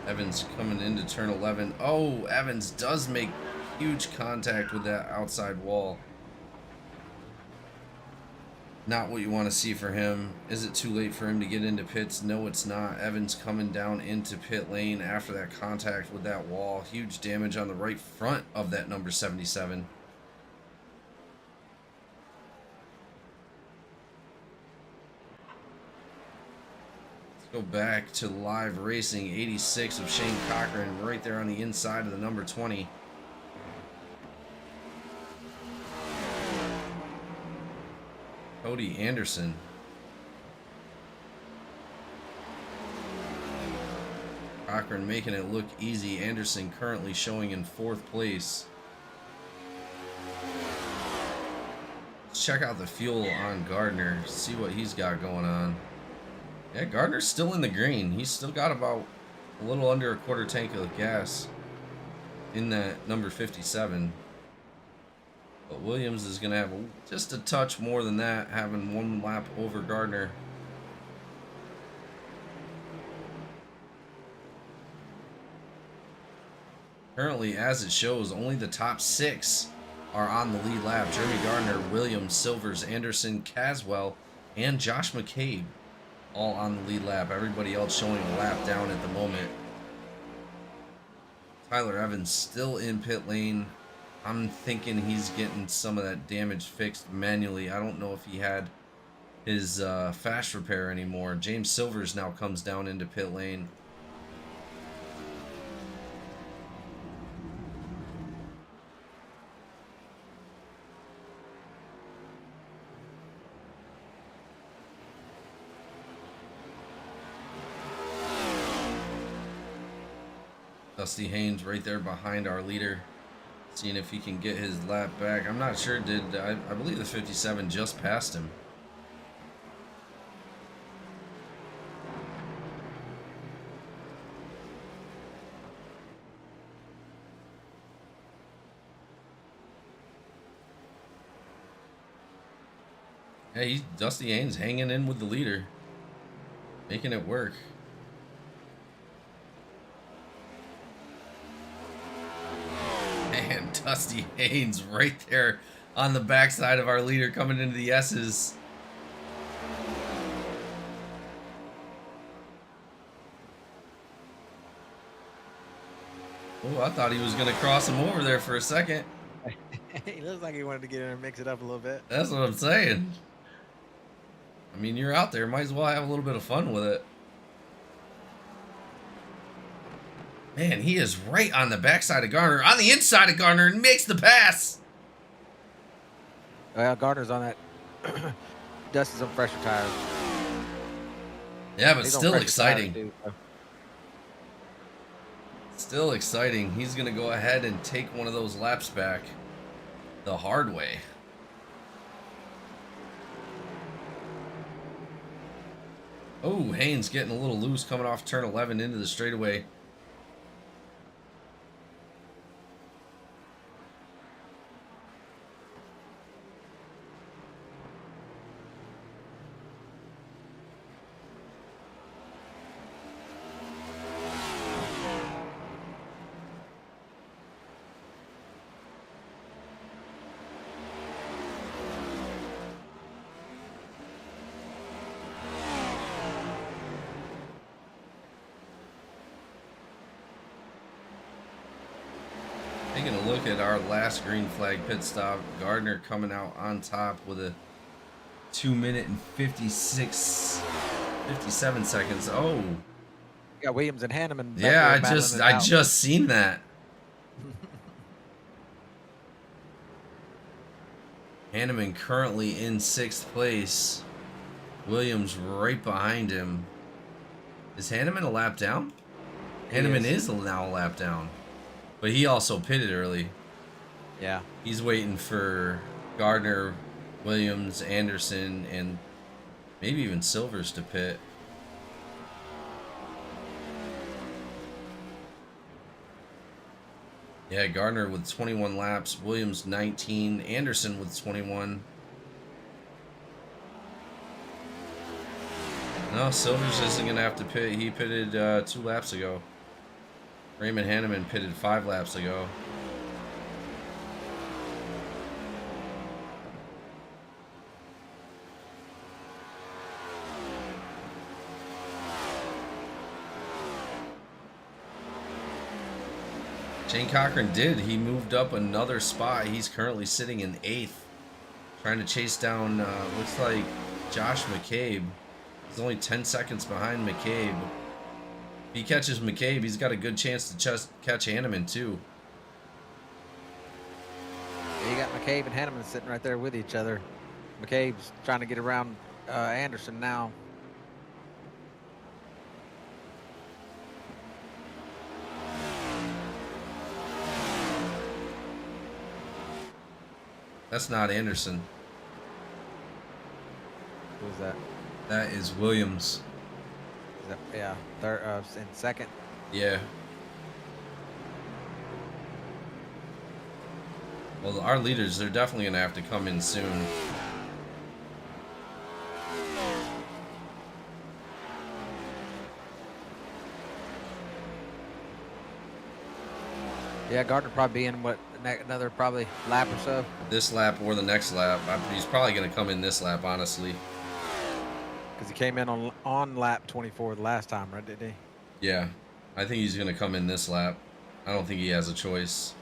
Evans coming into turn 11. Oh, Evans does make huge contact with that outside wall. Not what you want to see for him. Is it too late for him to get into pits? No, it's not. Evans coming down into pit lane after that contact with that wall. Huge damage on the right front of that number 77. Go back to live racing. 86 of Shane Cochran right there on the inside of the number 20. Cody Anderson. Cochran making it look easy. Anderson currently showing in 4th place. Let's check out the fuel on Gardner. See what he's got going on. Yeah, Gardner's still in the green. He's still got about a little under a quarter tank of gas in that number 57. But Williams is going to have just a touch more than that, having 1 lap over Gardner. Currently, as it shows, only the top 6 are on the lead lap. Jeremy Gardner, Williams, Silvers, Anderson, Caswell, and Josh McCabe. All on the lead lap. Everybody else showing a lap down at the moment. Tyler Evans still in pit lane. I'm thinking he's getting some of that damage fixed manually. I don't know if he had his fast repair anymore. James Silvers now comes down into pit lane. Dusty Haynes right there behind our leader, seeing if he can get his lap back. I'm not sure. I believe the 57 just passed him. Hey, Dusty Haynes hanging in with the leader, making it work. Man, Dusty Haynes right there on the backside of our leader coming into the S's. Oh, I thought he was going to cross him over there for a second. He looks like he wanted to get in and mix it up a little bit. That's what I'm saying. I mean, you're out there. Might as well have a little bit of fun with it. Man, he is right on the backside of Garner, on the inside of Garner, and makes the pass. Well, Gardner's on that. Dusty's on fresher tires. Yeah, but He's on still fresher exciting. tires, too, so. Still exciting. He's going to go ahead and take one of those laps back the hard way. Oh, Haynes getting a little loose coming off turn 11 into the straightaway. Taking a look at our last green flag pit stop, Gardner coming out on top with a 2 minute and 57 seconds. Oh, You got Williams and Hanneman. back yeah, there battling it I out. just seen that. Hanneman currently in 6th place. Williams right behind him. Is Hanneman a lap down? He Hanneman is. is now a lap down. But he also pitted early. Yeah. He's waiting for Gardner, Williams, Anderson, and maybe even Silvers to pit. Yeah, Gardner with 21 laps, Williams 19, Anderson with 21. No, Silvers isn't going to have to pit. He pitted 2 laps ago. Raymond Hanneman pitted 5 laps ago. Shane Cochran did. He moved up another spot. He's currently sitting in 8th. Trying to chase down, looks like Josh McCabe. He's only 10 seconds behind McCabe. If he catches McCabe, he's got a good chance to just catch Hanneman too. Yeah, you got McCabe and Hanneman sitting right there with each other. McCabe's trying to get around Anderson now. That's not Anderson. Who's that? That is Williams. Is that yeah, third, in second. Yeah. Well, our leaders, they're definitely going to have to come in soon. Yeah, Gardner probably be in what another probably lap or so. This lap or the next lap. He's probably going to come in this lap, honestly. Because he came in on lap 24 the last time, right? Did he? Yeah. I think he's going to come in this lap. I don't think he has a choice.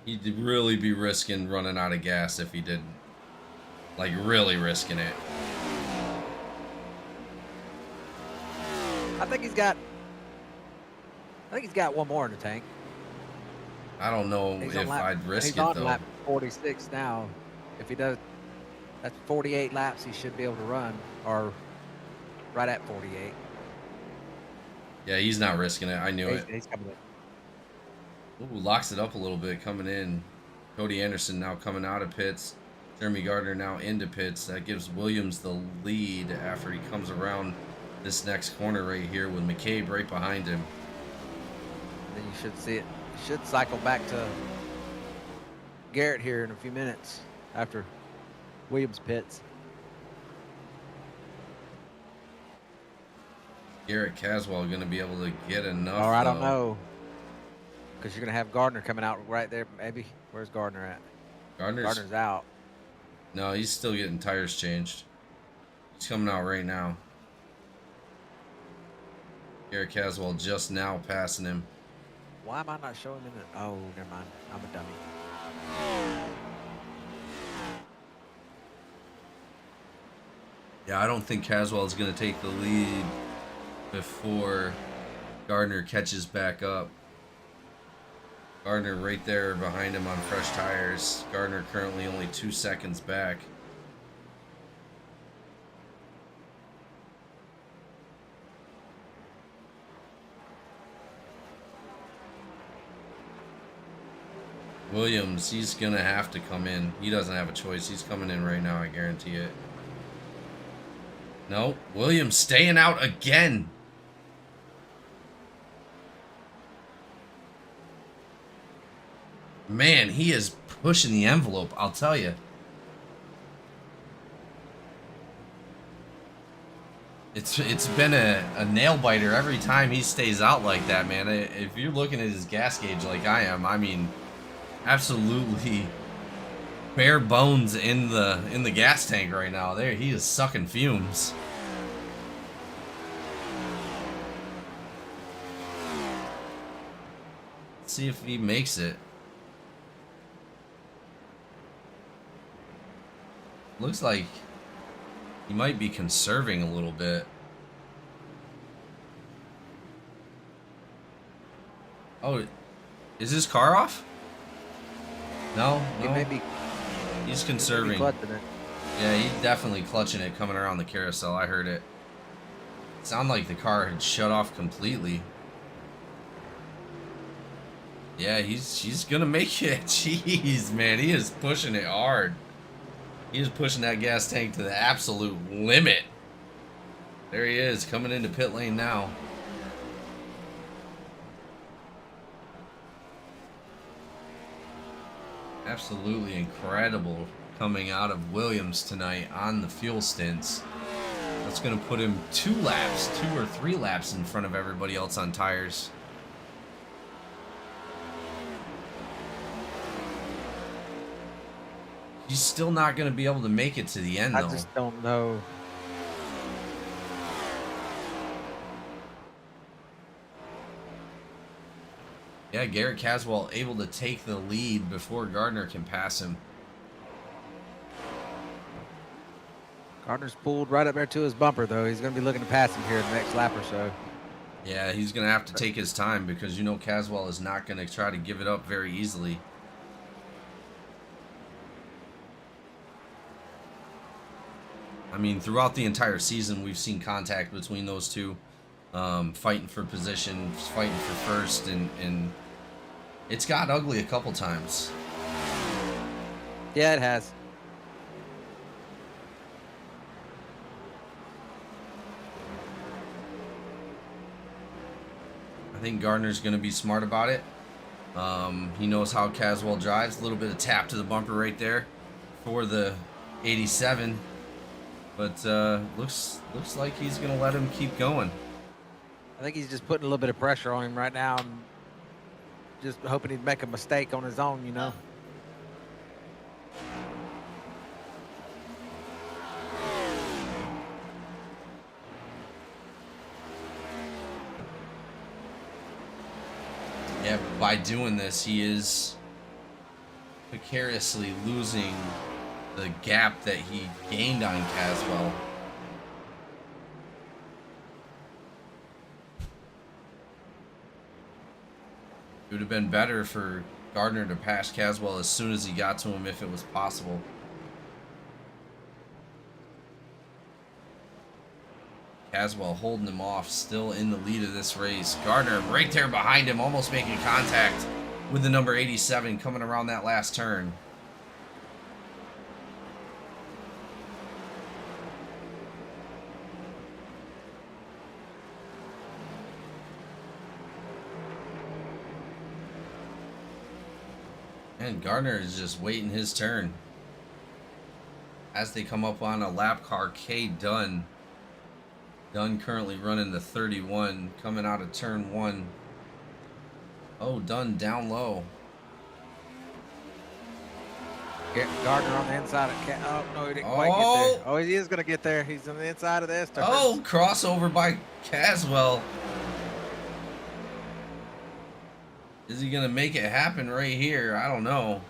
He'd really be risking running out of gas if he didn't. Like, really risking it. I think he's got one more in the tank. I don't know He's if I'd risk he's it, on though. lap 46 now. If he does, that's 48 laps he should be able to run, or right at 48. Yeah, he's not risking it. I knew it. He's coming in. Ooh, locks it up a little bit coming in. Cody Anderson now coming out of pits. Jeremy Gardner now into pits. That gives Williams the lead after he comes around this next corner right here with McCabe right behind him. Then you should see it. It should cycle back to Garrett here in a few minutes after Williams pits. Garrett Caswell going to be able to get enough. Or I don't though. know. Because you're going to have Gardner coming out right there, maybe. Where's Gardner at? Gardner's out. No, he's still getting tires changed. He's coming out right now. Garrett Caswell just now passing him. Why am I not showing him? Oh, never mind. I'm a dummy. Yeah, I don't think Caswell is going to take the lead before Gardner catches back up. Gardner right there behind him on fresh tires. Gardner currently only 2 seconds back. Williams, he's going to have to come in. He doesn't have a choice. He's coming in right now, I guarantee it. No, Williams staying out again. Man, he is pushing the envelope, I'll tell you. It's been a nail biter every time he stays out like that, man. If you're looking at his gas gauge like I am, I mean, absolutely bare bones in the gas tank right now. There, he is sucking fumes. Let's see if he makes it. Looks like he might be conserving a little bit. Oh, is his car off? No, He no. may be He's conserving. clutching it. Yeah, he's definitely clutching it coming around the carousel. I heard it. Sounded like the car had shut off completely. Yeah, he's gonna make it. Jeez, man, he is pushing it hard. He is pushing that gas tank to the absolute limit. There he is, coming into pit lane now. Absolutely incredible coming out of Williams tonight on the fuel stints. That's going to put him 2 or 3 laps in front of everybody else on tires. He's still not going to be able to make it to the end, though. I just don't know. Yeah, Garrett Caswell able to take the lead before Gardner can pass him. Gardner's pulled right up there to his bumper, though. He's going to be looking to pass him here in the next lap or so. Yeah, he's going to have to take his time because you know Caswell is not going to try to give it up very easily. I mean, throughout the entire season, we've seen contact between those two, fighting for position, fighting for first, and it's got ugly a couple times. Yeah, it has. I think Gardner's going to be smart about it. He knows how Caswell drives. A little bit of tap to the bumper right there for the 87. But looks like he's going to let him keep going. I think he's just putting a little bit of pressure on him right now and just hoping he'd make a mistake on his own, you know. Yeah, by doing this, he is precariously losing the gap that he gained on Caswell. It would have been better for Gardner to pass Caswell as soon as he got to him if it was possible. Caswell holding him off, still in the lead of this race. Gardner right there behind him, almost making contact with the number 87 coming around that last turn. And Gardner is just waiting his turn. As they come up on a lap car, K. Dunn. Dunn currently running the 31, coming out of turn 1. Oh, Dunn down low. Gardner on the inside of oh, no, he didn't quite get there. Oh, he is going to get there. He's on the inside of this turn. Oh, crossover by Caswell. Is he going to make it happen right here? I don't know.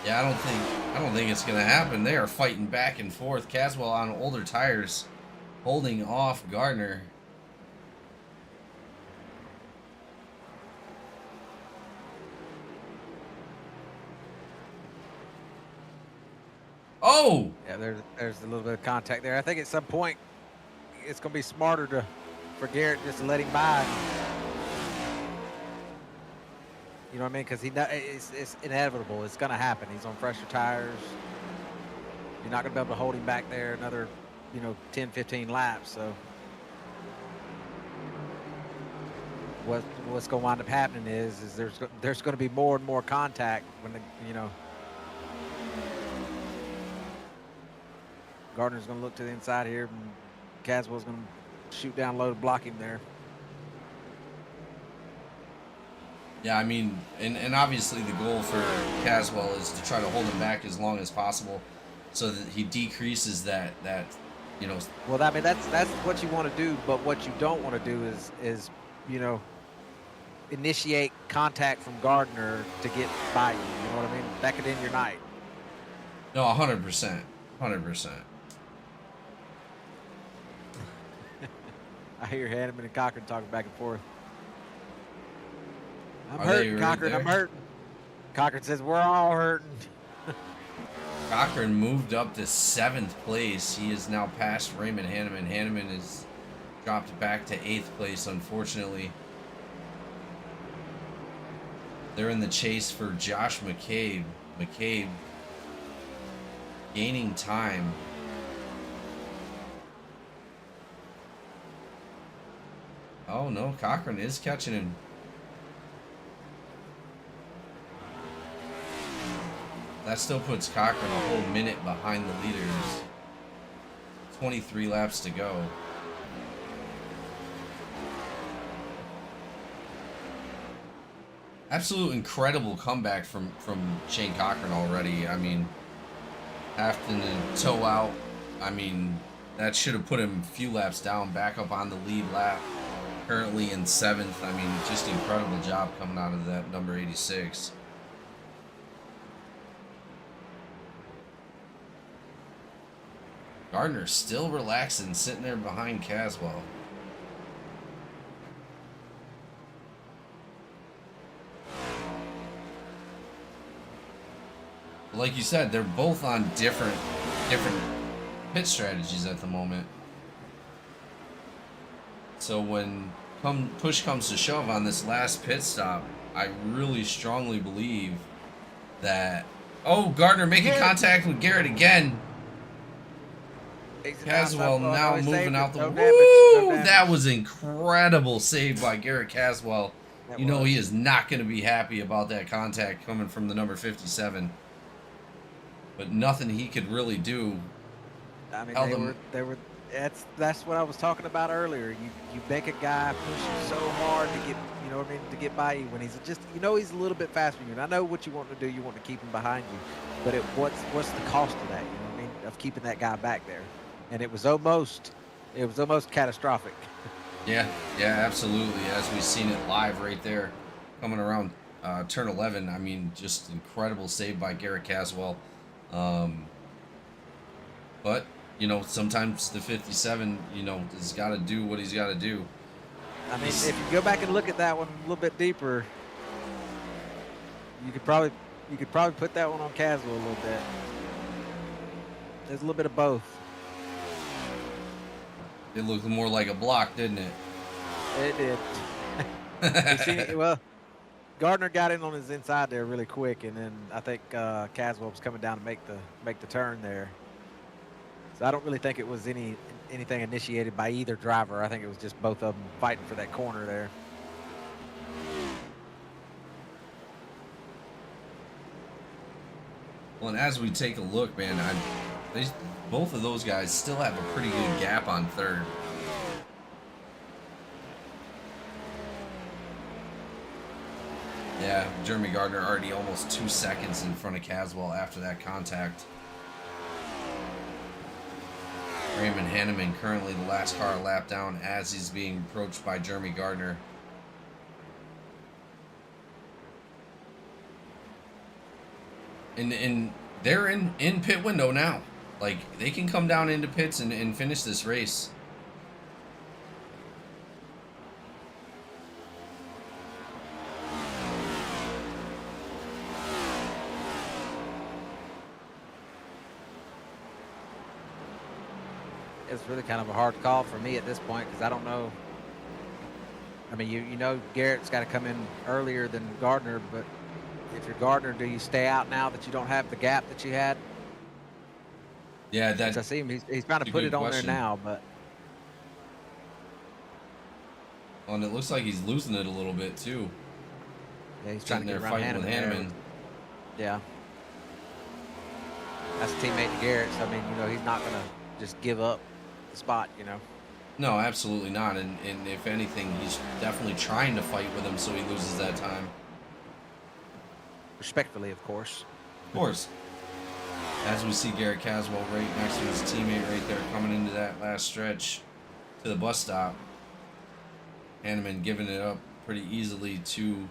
Yeah, I don't think it's going to happen. They are fighting back and forth. Caswell on older tires, holding off Gardner. Oh! Yeah, there's a little bit of contact there. I think at some point it's going to be smarter for Garrett just to let him by. You know what I mean? Because it's inevitable. It's going to happen. He's on fresher tires. You're not going to be able to hold him back there another, 10, 15 laps. So what's going to wind up happening is there's going to be more and more contact when Gardner's going to look to the inside here, and Caswell's going to shoot down low to block him there. Yeah, I mean, and obviously the goal for Caswell is to try to hold him back as long as possible so that he decreases that. Well, I mean, that's what you want to do, but what you don't want to do is initiate contact from Gardner to get by you. You know what I mean? That could end your night. No, 100%. 100%. I hear Hanneman and Cochran talking back and forth. I'm Are hurting, they Cochran. right I'm there? hurting. Cochran says, we're all hurting. Cochran moved up to 7th place. He is now past Raymond Hanneman. Hanneman is dropped back to 8th place, unfortunately. They're in the chase for Josh McCabe. McCabe gaining time. Oh no, Cochran is catching him. That still puts Cochran a whole minute behind the leaders. 23 laps to go. Absolute incredible comeback from Shane Cochran already. I mean, having to tow out. I mean, that should have put him a few laps down, back up on the lead lap. Currently in 7th. I mean, just incredible job coming out of that number 86. Gardner still relaxing, sitting there behind Caswell. Like you said, they're both on different pit strategies at the moment. So when push comes to shove on this last pit stop, I really strongly believe that... Oh, Gardner making contact with Garrett again. Caswell now moving out the... Woo! That was incredible save by Garrett Caswell. You know he is not going to be happy about that contact coming from the number 57. But nothing he could really do. I mean, they were. That's what I was talking about earlier. You make a guy push you so hard to get, you know what I mean, to get by you when he's just, you know, he's a little bit faster than you. And I know what you want to do. You want to keep him behind you, but what's the cost of that? You know what I mean, of keeping that guy back there. And it was almost catastrophic. Yeah, absolutely. As we've seen it live right there, coming around turn 11. I mean, just incredible save by Garrett Caswell. But you know, sometimes the 57, you know, has got to do what he's got to do. I mean, if you go back and look at that one a little bit deeper, you could probably put that one on Caswell a little bit. There's a little bit of both. It looked more like a block, didn't it? It did. Well, Gardner got in on his inside there really quick, and then I think Caswell was coming down to make the turn there. So I don't really think it was anything initiated by either driver. I think it was just both of them fighting for that corner there. Well, and as we take a look, man, both of those guys still have a pretty good gap on third. Yeah, Jeremy Gardner already almost 2 seconds in front of Caswell after that contact. Raymond Hanneman currently the last car a lap down as he's being approached by Jeremy Gardner. And they're in pit window now. Like, they can come down into pits and finish this race. It's really kind of a hard call for me at this point because I don't know. I mean, you know Garrett's got to come in earlier than Gardner, but if you're Gardner, do you stay out now that you don't have the gap that you had? Yeah, that's. I see him. He's trying to put it on there now, but. Well, and it looks like he's losing it a little bit too. Yeah, he's trying to get around fighting with Hanneman. Yeah. That's a teammate to Garrett, so I mean, you know, he's not gonna just give up the spot, you know. No, absolutely not. And if anything, he's definitely trying to fight with him so he loses that time. Respectfully, of course. Of course. As we see Garrett Caswell right next to his teammate right there coming into that last stretch to the bus stop. Hanneman giving it up pretty easily to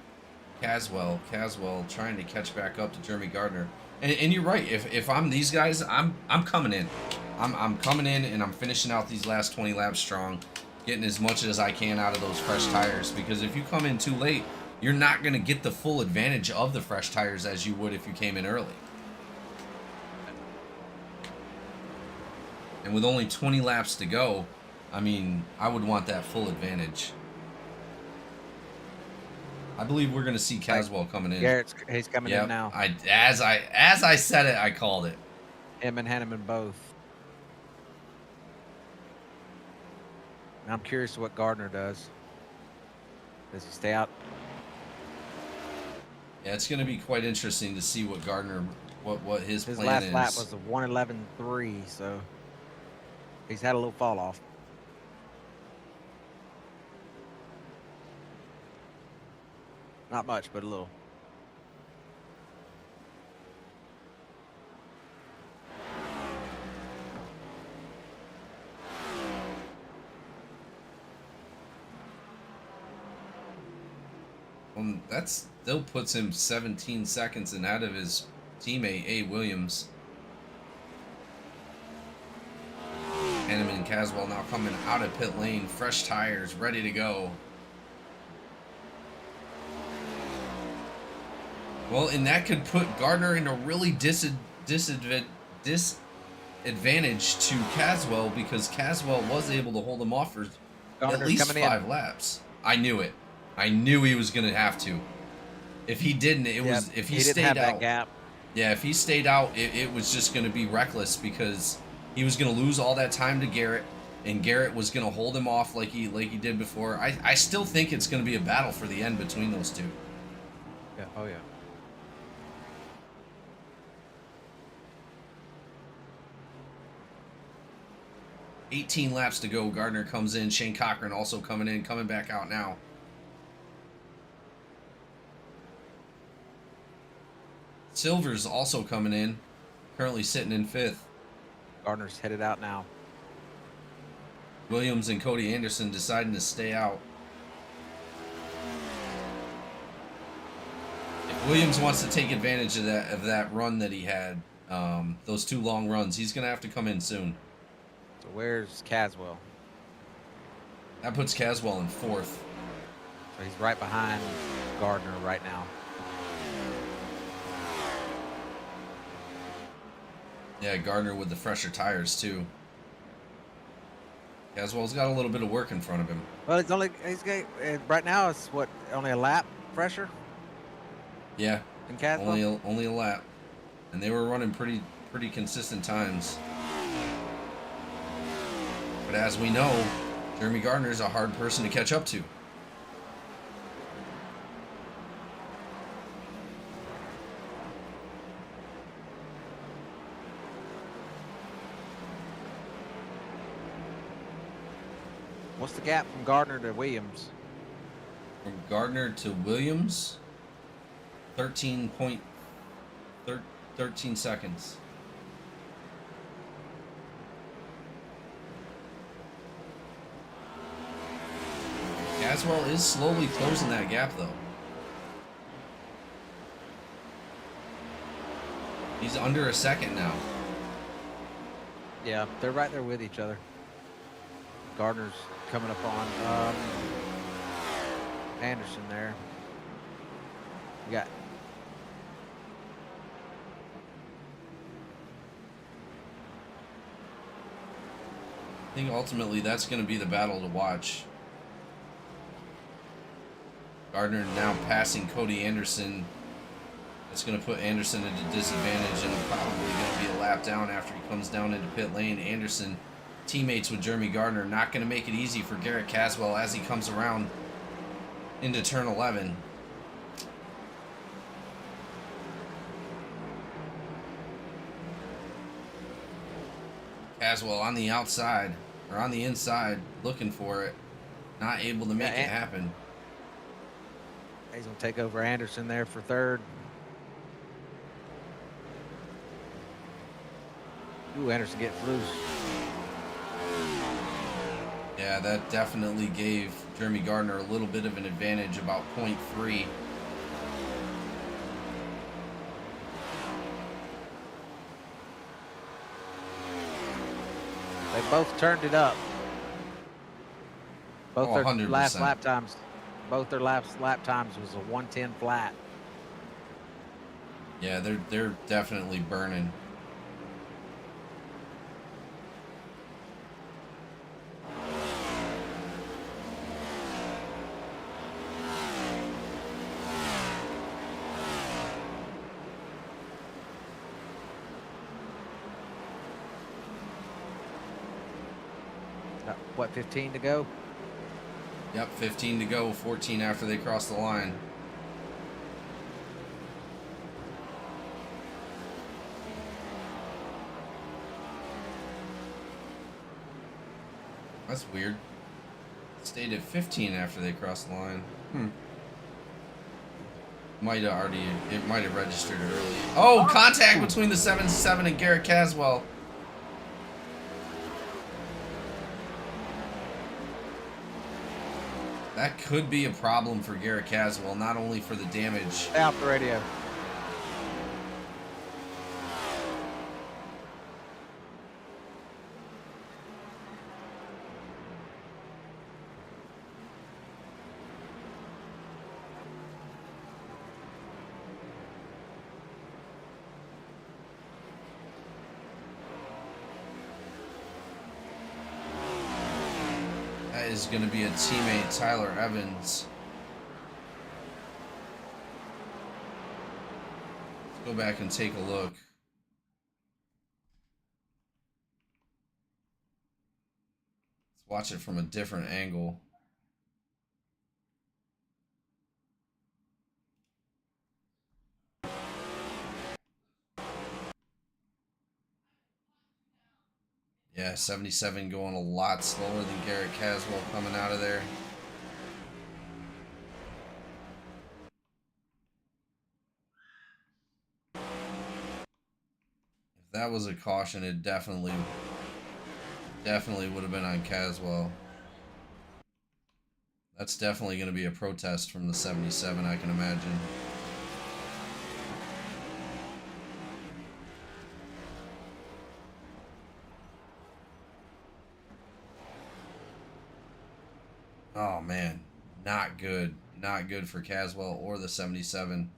Caswell. Caswell trying to catch back up to Jeremy Gardner. And you're right. If I'm these guys, I'm coming in. I'm coming in and I'm finishing out these last 20 laps strong, getting as much as I can out of those fresh tires. Because if you come in too late, you're not going to get the full advantage of the fresh tires as you would if you came in early. And with only 20 laps to go, I mean, I would want that full advantage. I believe we're going to see Caswell coming in. He's coming in now. As I said it, I called it. Him and Hanneman both. And I'm curious what Gardner does. Does he stay out? Yeah, it's going to be quite interesting to see what Gardner, what his plan is. His last lap was a 1:11.3, so. He's had a little fall off. Not much, but a little. That still puts him 17 seconds ahead of his teammate A. Williams. Hanneman and Caswell now coming out of pit lane, fresh tires, ready to go. Well, and that could put Gardner in a really disadvantage to Caswell, because Caswell was able to hold him off for Gardner's at least coming 5 laps. I knew it. I knew he was gonna have to. If he didn't, if he didn't stayed have out. that gap. Yeah, if he stayed out, it was just gonna be reckless, because he was gonna lose all that time to Garrett, and Garrett was gonna hold him off like he did before. I still think it's gonna be a battle for the end between those two. Yeah. Oh yeah. $18 laps to go. Gardner comes in. Shane Cochran also coming in, coming back out now. Silver's also coming in, currently sitting in 5th. Gardner's headed out now. Williams and Cody Anderson deciding to stay out. If Williams wants to take advantage of that run that he had, those 2 long runs, he's gonna have to come in soon. So where's Caswell? That puts Caswell in 4th. So he's right behind Gardner right now. Yeah, Gardner with the fresher tires too. Caswell's got a little bit of work in front of him. Well, right now it's what, only a lap fresher Yeah, in Caswell. only a lap, and they were running pretty consistent times. But as we know, Jeremy Gardner's a hard person to catch up to. What's the gap from Gardner to Williams? From Gardner to Williams, 13 seconds. Caswell is slowly closing that gap, though. He's under a second now. Yeah, they're right there with each other. Gardner's coming up on Anderson there. You got I think ultimately that's going to be the battle to watch. Gardner now passing Cody Anderson. That's going to put Anderson at a disadvantage, and probably going to be a lap down after he comes down into pit lane. Anderson, teammates with Jeremy Gardner, not going to make it easy for Garrett Caswell as he comes around into turn 11. Caswell on the outside, or on the inside, looking for it. Not able to make it happen. He's gonna take over Anderson there for 3rd. Ooh, Anderson gets loose. Yeah, that definitely gave Jeremy Gardner a little bit of an advantage, about 0.3. They both turned it up. Both their 100%. last lap times. Both their last lap times was a 110 flat. Yeah, they're definitely burning. Got, what, 15 to go? Yep, 15 to go, 14 after they cross the line. That's weird. Stayed at 15 after they crossed the line. Might have already, it might have registered early. Oh, contact between the 77 and Garrett Caswell. That could be a problem for Garrett Caswell, not only for the damage. Stay off the radio. That is going to be a teammate, Tyler Evans. Let's go back and take a look. Let's watch it from a different angle. Yeah, 77 going a lot slower than Garrett Caswell coming out of there. If that was a caution, it definitely would have been on Caswell. That's definitely going to be a protest from the 77, I can imagine. Oh man, not good. Not good for Caswell or the 77.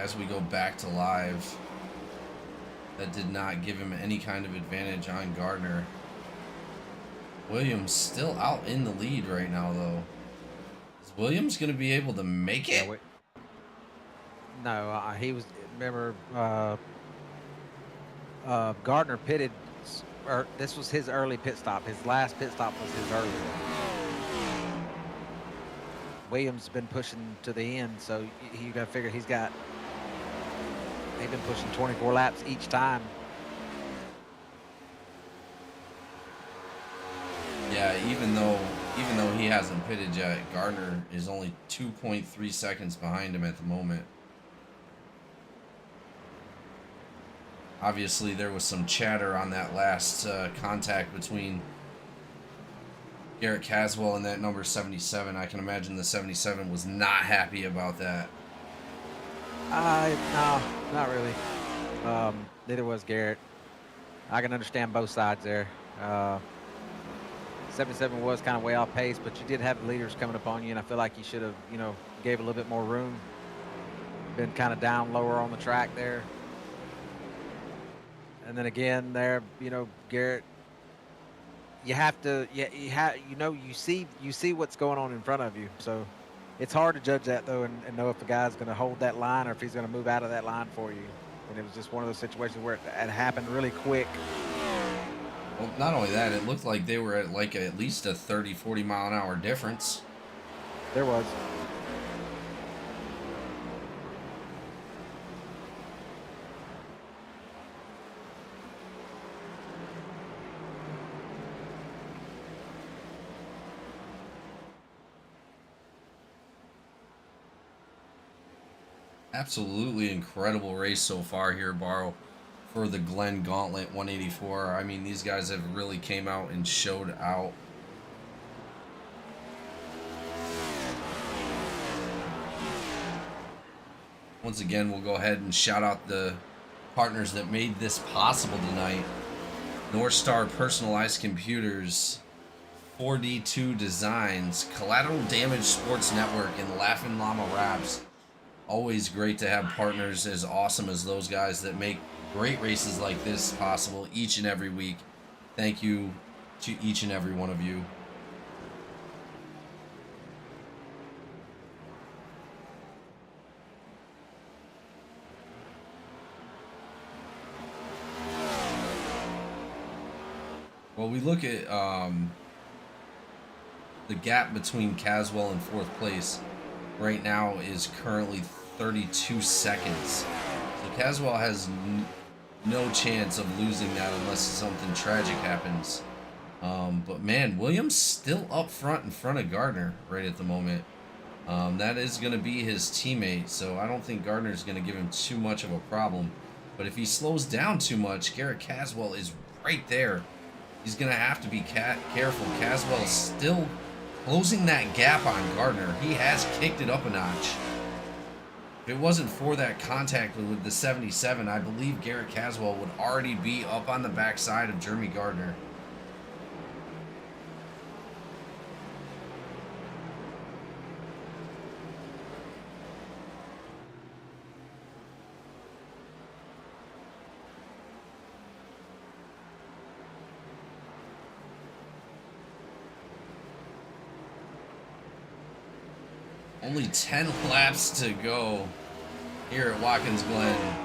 As we go back to live, that did not give him any kind of advantage on Gardner. Williams still out in the lead right now, though. Is Williams going to be able to make it? Yeah, no, he was. Remember, Gardner pitted. Or this was his early pit stop. His last pit stop was his early one. Williams been pushing to the end, so you got to figure they've been pushing 24 laps each time. Yeah, even though he hasn't pitted yet, Gardner is only 2.3 seconds behind him at the moment. Obviously, there was some chatter on that last contact between Garrett Caswell and that number 77. I can imagine the 77 was not happy about that. No, not really. Neither was Garrett. I can understand both sides there. 77 was kind of way off pace, but you did have the leaders coming upon you, and I feel like you should have, gave a little bit more room. Been kind of down lower on the track there. And then again there, Garrett, you have to, you see what's going on in front of you. So it's hard to judge that though and know if the guy's going to hold that line or if he's going to move out of that line for you. And it was just one of those situations where it happened really quick. Well, not only that, it looked like they were at like at least a 30, 40 mile an hour difference. There was. Absolutely incredible race so far here, Barrow, for the Glen Gauntlet 184. I mean, these guys have really came out and showed out. Once again, we'll go ahead and shout out the partners that made this possible tonight. North Star Personalized Computers, 4D2 Designs, Collateral Damage Sports Network, and Laughing Llama Raps. Always great to have partners as awesome as those guys that make great races like this possible each and every week. Thank you to each and every one of you. Well, we look at the gap between Caswell and fourth place. right now is currently 32 seconds. So Caswell has no chance of losing that unless something tragic happens. But man, Williams still up front in front of Gardner right at the moment. That is going to be his teammate, so I don't think Gardner's going to give him too much of a problem. But if he slows down too much, Garrett Caswell is right there. He's going to have to be careful. Caswell is still closing that gap on Gardner. He has kicked it up a notch. If it wasn't for that contact with the 77, I believe Garrett Caswell would already be up on the backside of Jeremy Gardner. Only 10 laps to go here at Watkins Glen.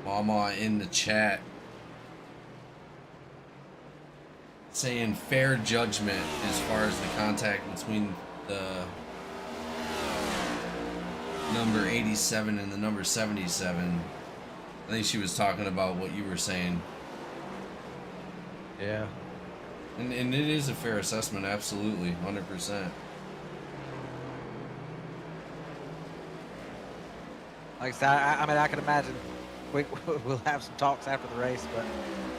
Mama in the chat saying fair judgment as far as the contact between the number 87 and the number 77. I think she was talking about what you were saying. Yeah. And it is a fair assessment, absolutely, 100%. Like I said, I mean, I can imagine we'll have some talks after the race, but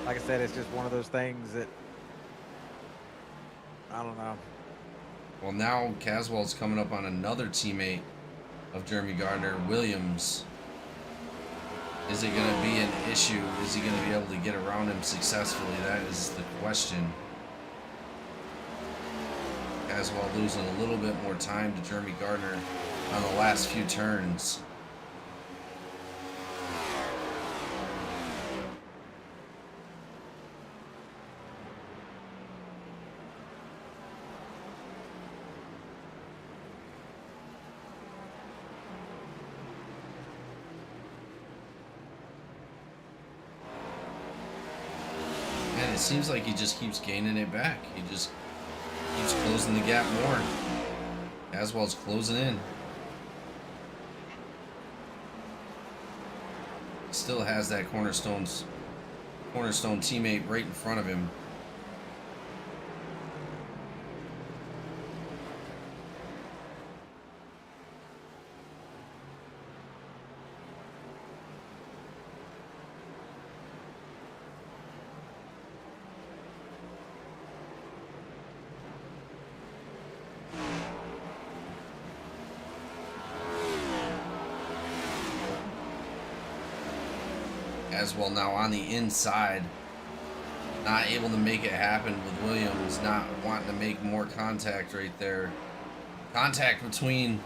like I said, it's just one of those things that I don't know. Well, now Caswell's coming up on another teammate of Jeremy Gardner, Williams. Is it going to be an issue? Is he going to be able to get around him successfully? That is the question. Caswell losing a little bit more time to Jeremy Gardner on the last few turns. It seems like he just keeps gaining it back. He just keeps closing the gap more. Caswell's closing in. Still has that cornerstone teammate right in front of him. Caswell now on the inside, not able to make it happen with Williams, not wanting to make more contact right there. Contact between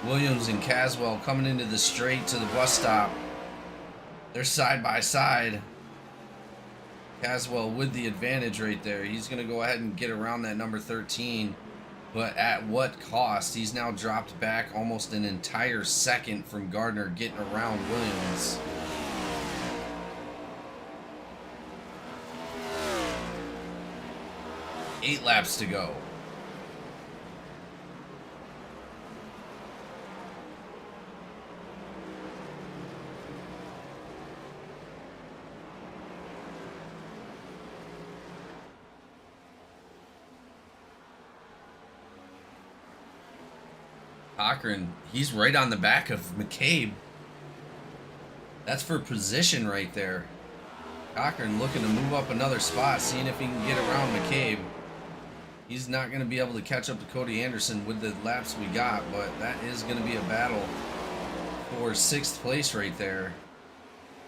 Williams and Caswell coming into the straight to the bus stop. They're side by side. Caswell with the advantage right there. He's going to go ahead and get around that number 13, but at what cost? He's now dropped back almost an entire second from Gardner getting around Williams. 8 laps to go. Cochran, he's right on the back of McCabe. That's for position right there. Cochran looking to move up another spot, seeing if he can get around McCabe. He's not going to be able to catch up to Cody Anderson with the laps we got, but that is going to be a battle for 6th place right there.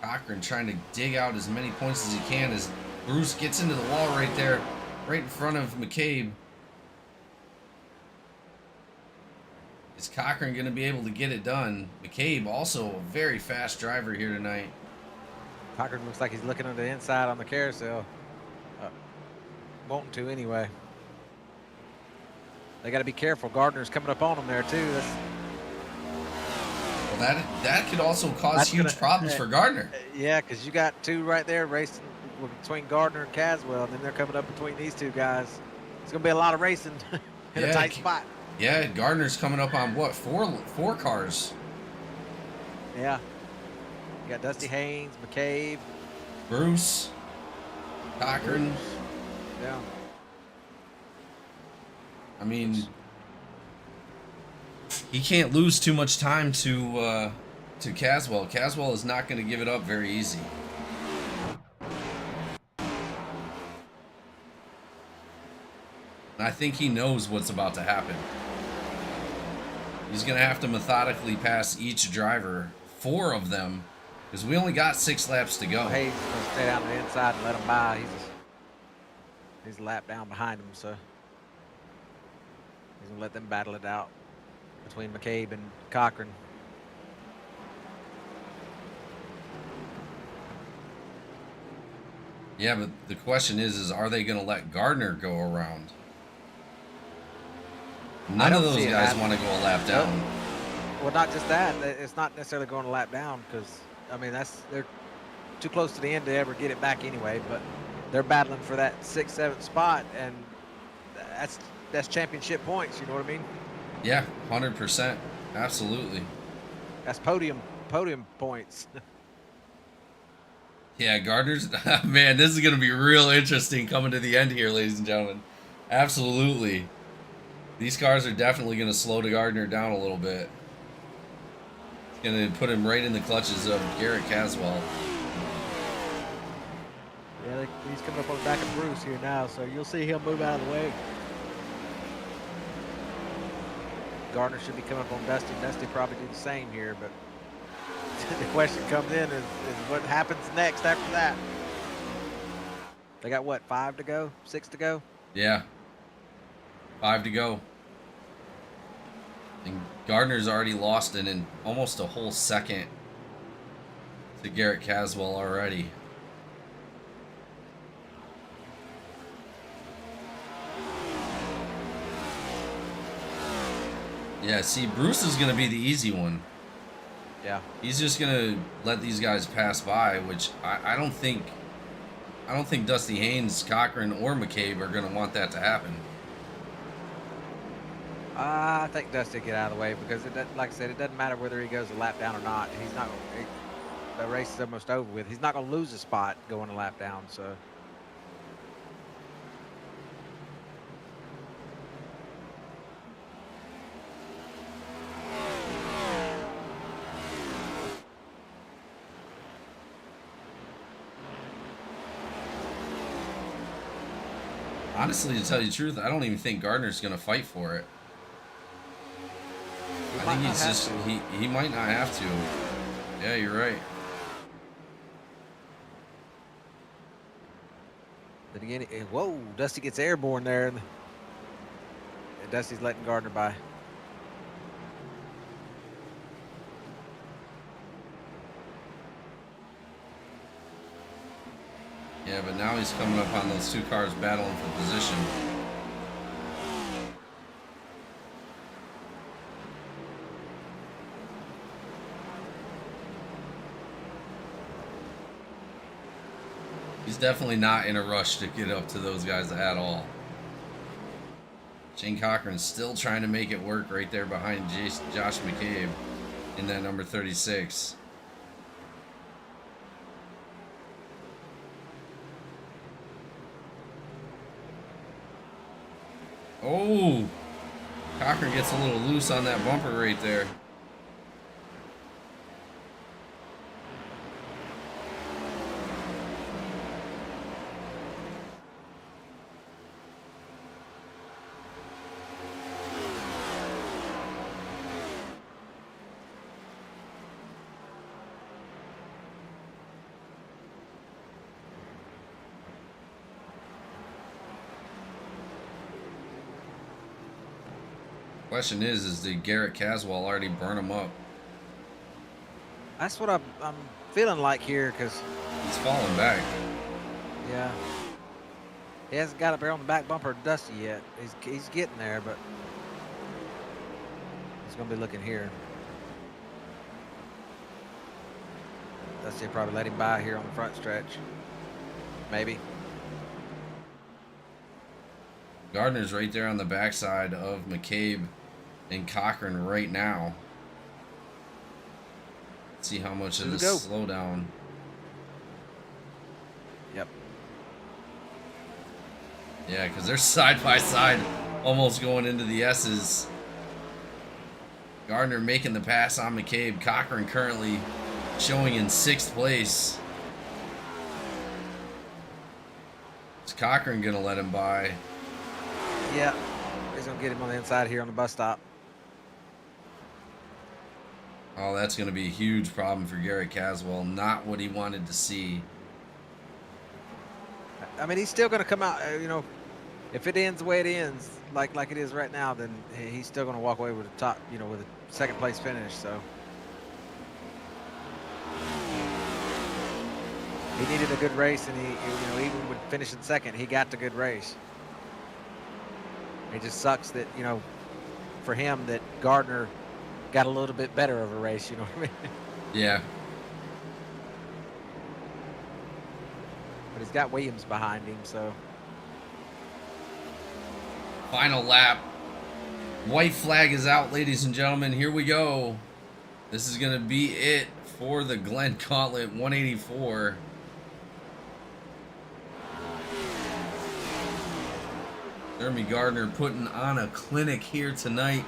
Cochran trying to dig out as many points as he can as Bruce gets into the wall right there, right in front of McCabe. Is Cochran going to be able to get it done? McCabe, also a very fast driver here tonight. Cochran looks like he's looking on the inside on the carousel. Wanting to anyway. They got to be careful. Gardner's coming up on them there too. Well, that could also cause That's huge gonna- problems for Gardner. Yeah, because you got two right there racing between Gardner and Caswell, and then they're coming up between these two guys. It's gonna be a lot of racing in a tight spot. Yeah, Gardner's coming up on what, four cars. Yeah. You got Dusty Haynes, McCabe, Bruce, Cochran. Yeah. I mean, he can't lose too much time to Caswell. Caswell is not going to give it up very easy. And I think he knows what's about to happen. He's going to have to methodically pass each driver, 4 of them, because we only got 6 laps to go. Haynes is gonna stay down the inside and let him by. He's a lap down behind him, so he's gonna let them battle it out between McCabe and Cochran. Yeah, but the question is are they going to let Gardner go around? None of those guys want to go a lap down. Well, not just that. It's not necessarily going a lap down because, I mean, they're too close to the end to ever get it back anyway. But they're battling for that 6th, 7th spot, and that's championship points. You know what I mean? Yeah, 100%. Absolutely. That's podium points. Yeah, Gardner's... Man, this is going to be real interesting coming to the end here, ladies and gentlemen. Absolutely. These cars are definitely going to slow the Gardner down a little bit. It's going to put him right in the clutches of Garrett Caswell. Yeah, he's coming up on the back of Bruce here now, so you'll see him move out of the way. Gardner should be coming up on Dusty. Dusty probably do the same here, but the question comes in is what happens next after that? They got what, 5 to go? 6 to go? Yeah. 5 to go. And Gardner's already lost in almost a whole second to Garrett Caswell already. Yeah, see, Bruce is going to be the easy one. Yeah. He's just going to let these guys pass by, which I don't think Dusty Haynes, Cochran, or McCabe are going to want that to happen. I think Dusty get out of the way because, like I said, it doesn't matter whether he goes a lap down or not. He's not. The race is almost over with. He's not going to lose a spot going a lap down. So. Honestly, to tell you the truth, I don't even think Gardner's going to fight for it. I think he's just he might not have to. Yeah, you're right. But again, whoa! Dusty gets airborne there, and Dusty's letting Gardner by. Yeah, but now he's coming up on those 2 cars battling for position. He's definitely not in a rush to get up to those guys at all. Shane Cochran's still trying to make it work right there behind Josh McCabe in that number 36. Oh, Cochran gets a little loose on that bumper right there. Question is did Garrett Caswell already burn him up? That's what I'm feeling like here, because He's falling back. Yeah. He hasn't got up there on the back bumper of Dusty yet. He's getting there, but he's going to be looking here. Dusty will probably let him by here on the front stretch. Maybe. Gardner's right there on the backside of McCabe and Cochran right now. Let's see how much of this slowdown. Yep. Yeah, because they're side by side, almost going into the S's. Gardner making the pass on McCabe. Cochran currently showing in 6th place. Is Cochran going to let him by? Yeah. He's going to get him on the inside here on the bus stop. Oh, that's going to be a huge problem for Garrett Caswell. Not what he wanted to see. I mean, he's still going to come out, you know, if it ends the way it ends, like it is right now, then he's still going to walk away with a top, you know, with a 2nd place finish. So he needed a good race, and he, you know, even with finishing 2nd, he got the good race. It just sucks that, you know, for him that Gardner got a little bit better of a race. You know what I mean? Yeah. But he's got Williams behind him, so. Final lap. White flag is out, ladies and gentlemen. Here we go. This is going to be it for the Glen Gauntlet 184. Jeremy Gardner putting on a clinic here tonight.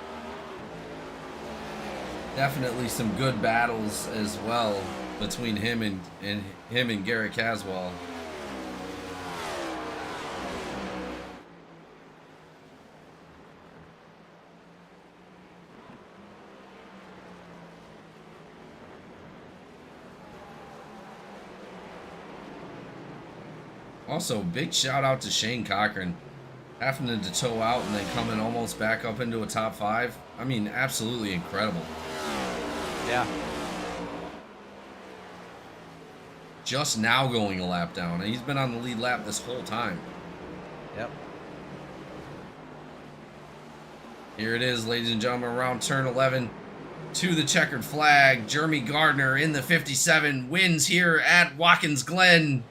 Definitely some good battles as well between him and Garrett Caswell. Also, big shout out to Shane Cochran. Having to tow out and then coming almost back up into a top 5. I mean, absolutely incredible. Yeah. Just now going a lap down. And he's been on the lead lap this whole time. Yep. Here it is, ladies and gentlemen, around turn 11 to the checkered flag. Jeremy Gardner in the 57 wins here at Watkins Glen.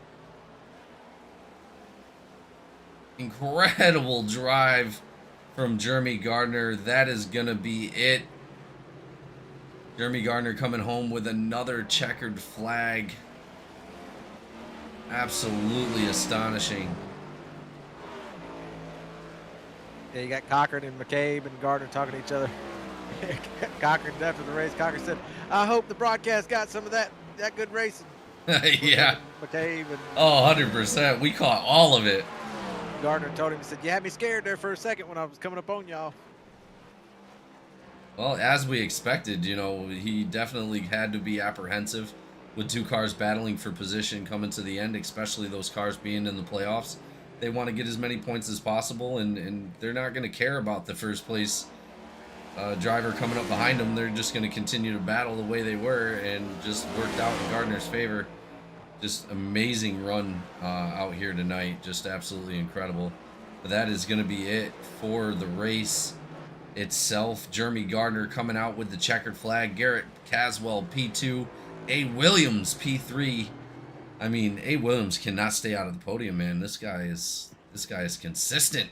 Incredible drive from Jeremy Gardner. That is going to be it. Jeremy Gardner coming home with another checkered flag. Absolutely astonishing. Yeah, you got Cochran and McCabe and Gardner talking to each other. Cochran, after the race, Cochran said, I hope the broadcast got some of that good racing. Yeah. McCabe and Oh, 100%. We caught all of it. Gardner told him, he said, you had me scared there for a second when I was coming up on y'all. Well, as we expected, you know, he definitely had to be apprehensive with 2 cars battling for position coming to the end, especially those cars being in the playoffs. They want to get as many points as possible, and they're not going to care about the first place driver coming up behind them. They're just going to continue to battle the way they were, and just worked out in Gardner's favor. Just amazing run out here tonight. Just absolutely incredible. But that is going to be it for the race itself. Jeremy Gardner coming out with the checkered flag. Garrett Caswell P2. A. Williams P3. I mean, A. Williams cannot stay out of the podium, man. This guy is consistent.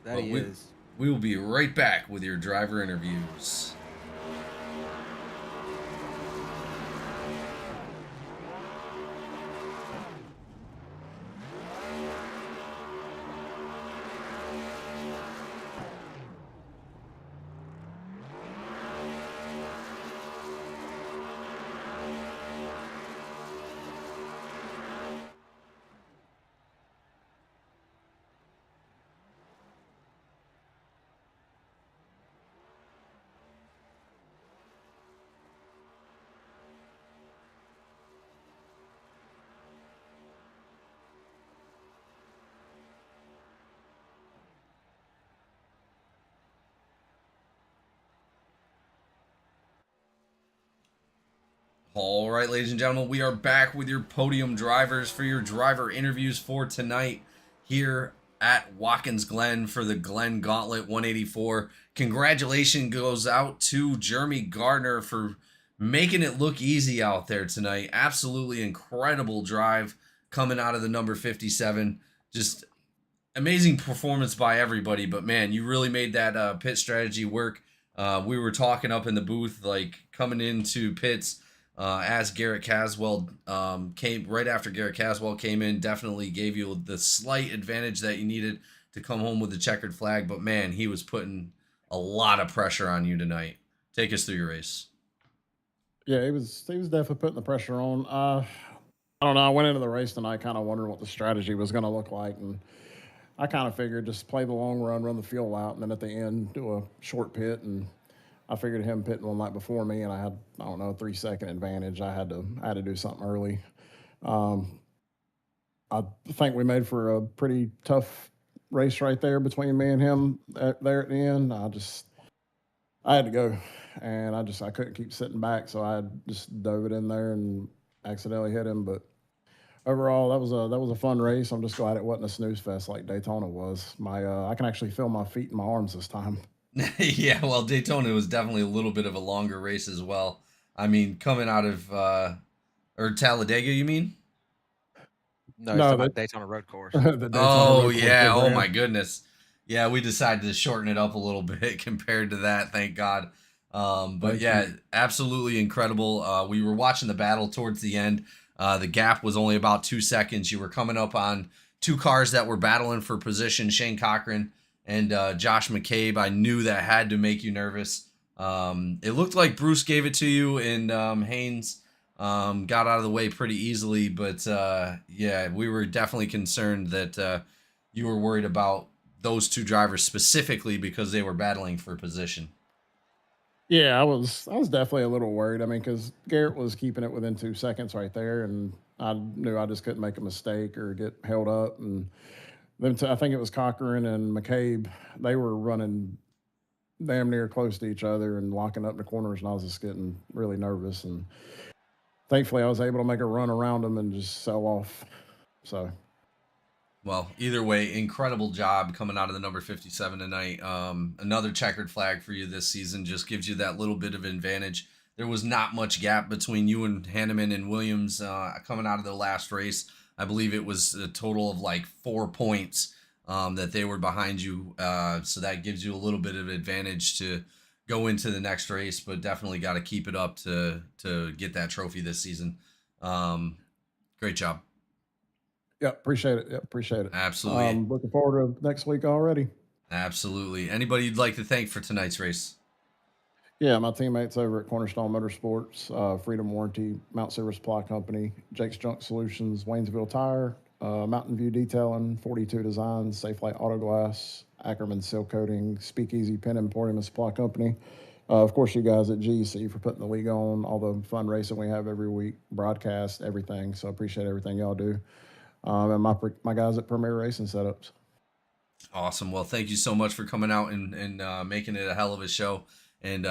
That he is. We will be right back with your driver interviews. All right, ladies and gentlemen, we are back with your podium drivers for your driver interviews for tonight here at Watkins Glen for the Glen Gauntlet 184. Congratulations goes out to Jeremy Gardner for making it look easy out there tonight. Absolutely incredible drive coming out of the number 57. Just amazing performance by everybody, but man, you really made that pit strategy work. We were talking up in the booth, like coming into pits as Garrett Caswell came right after Garrett Caswell came in, definitely gave you the slight advantage that you needed to come home with the checkered flag. But man, he was putting a lot of pressure on you tonight. Take us through your race. Yeah, he was definitely putting the pressure on. I don't know. I went into the race tonight kind of wondering what the strategy was going to look like, and I kind of figured just play the long run the fuel out, and then at the end do a short pit. And I figured him pitting one night before me, and I had, I don't know, a 3-second advantage. I had to do something early. I think we made for a pretty tough race right there between me and him there at the end. I had to go, and I couldn't keep sitting back, so I just dove it in there and accidentally hit him. But overall, that was a fun race. I'm just glad it wasn't a snooze fest like Daytona was. I can actually feel my feet and my arms this time. Yeah, well, Daytona was definitely a little bit of a longer race as well. I mean, coming out of or Talladega, you mean? No, it's No, talking about Daytona Road Course. the Daytona Oh Road Course yeah, was oh ran. my goodness. Yeah, we decided to shorten it up a little bit compared to that, thank God. But Thank yeah, you. absolutely incredible. We were watching the battle towards the end. The gap was only about 2 seconds. You were coming up on two cars that were battling for position, Shane Cochran and Josh McCabe. I knew that had to make you nervous. It looked like Bruce gave it to you, and Haynes got out of the way pretty easily. But yeah, we were definitely concerned that you were worried about those two drivers specifically because they were battling for position. Yeah, I was definitely a little worried. I mean, because Garrett was keeping it within 2 seconds right there, and I knew I just couldn't make a mistake or get held up. And then I think it was Cochran and McCabe. They were running damn near close to each other and locking up the corners, and I was just getting really nervous. And thankfully, I was able to make a run around them and just sell off. So Well, either way, incredible job coming out of the number 57 tonight. Another checkered flag for you this season just gives you that little bit of advantage. There was not much gap between you and Hanneman and Williams coming out of the last race. I believe it was a total of like 4 points that they were behind you. So that gives you a little bit of advantage to go into the next race, but definitely got to keep it up to get that trophy this season. Great job. yeah, appreciate it. Yeah, appreciate it. Absolutely. Looking forward to next week already. Absolutely. Anybody you'd like to thank for tonight's race? Yeah, my teammates over at Cornerstone Motorsports, Freedom Warranty, Mount Silver Supply Company, Jake's Junk Solutions, Waynesville Tire, Mountain View Detailing, 42 Designs, Safe Light Auto Glass, Ackerman Seal Coating, Speakeasy Pen Emporium and Supply Company. Of course, you guys at GEC for putting the league on, all the fun racing we have every week, broadcast, everything. So I appreciate everything y'all do. And my guys at Premier Racing Setups. Awesome. Well, thank you so much for coming out and making it a hell of a show. And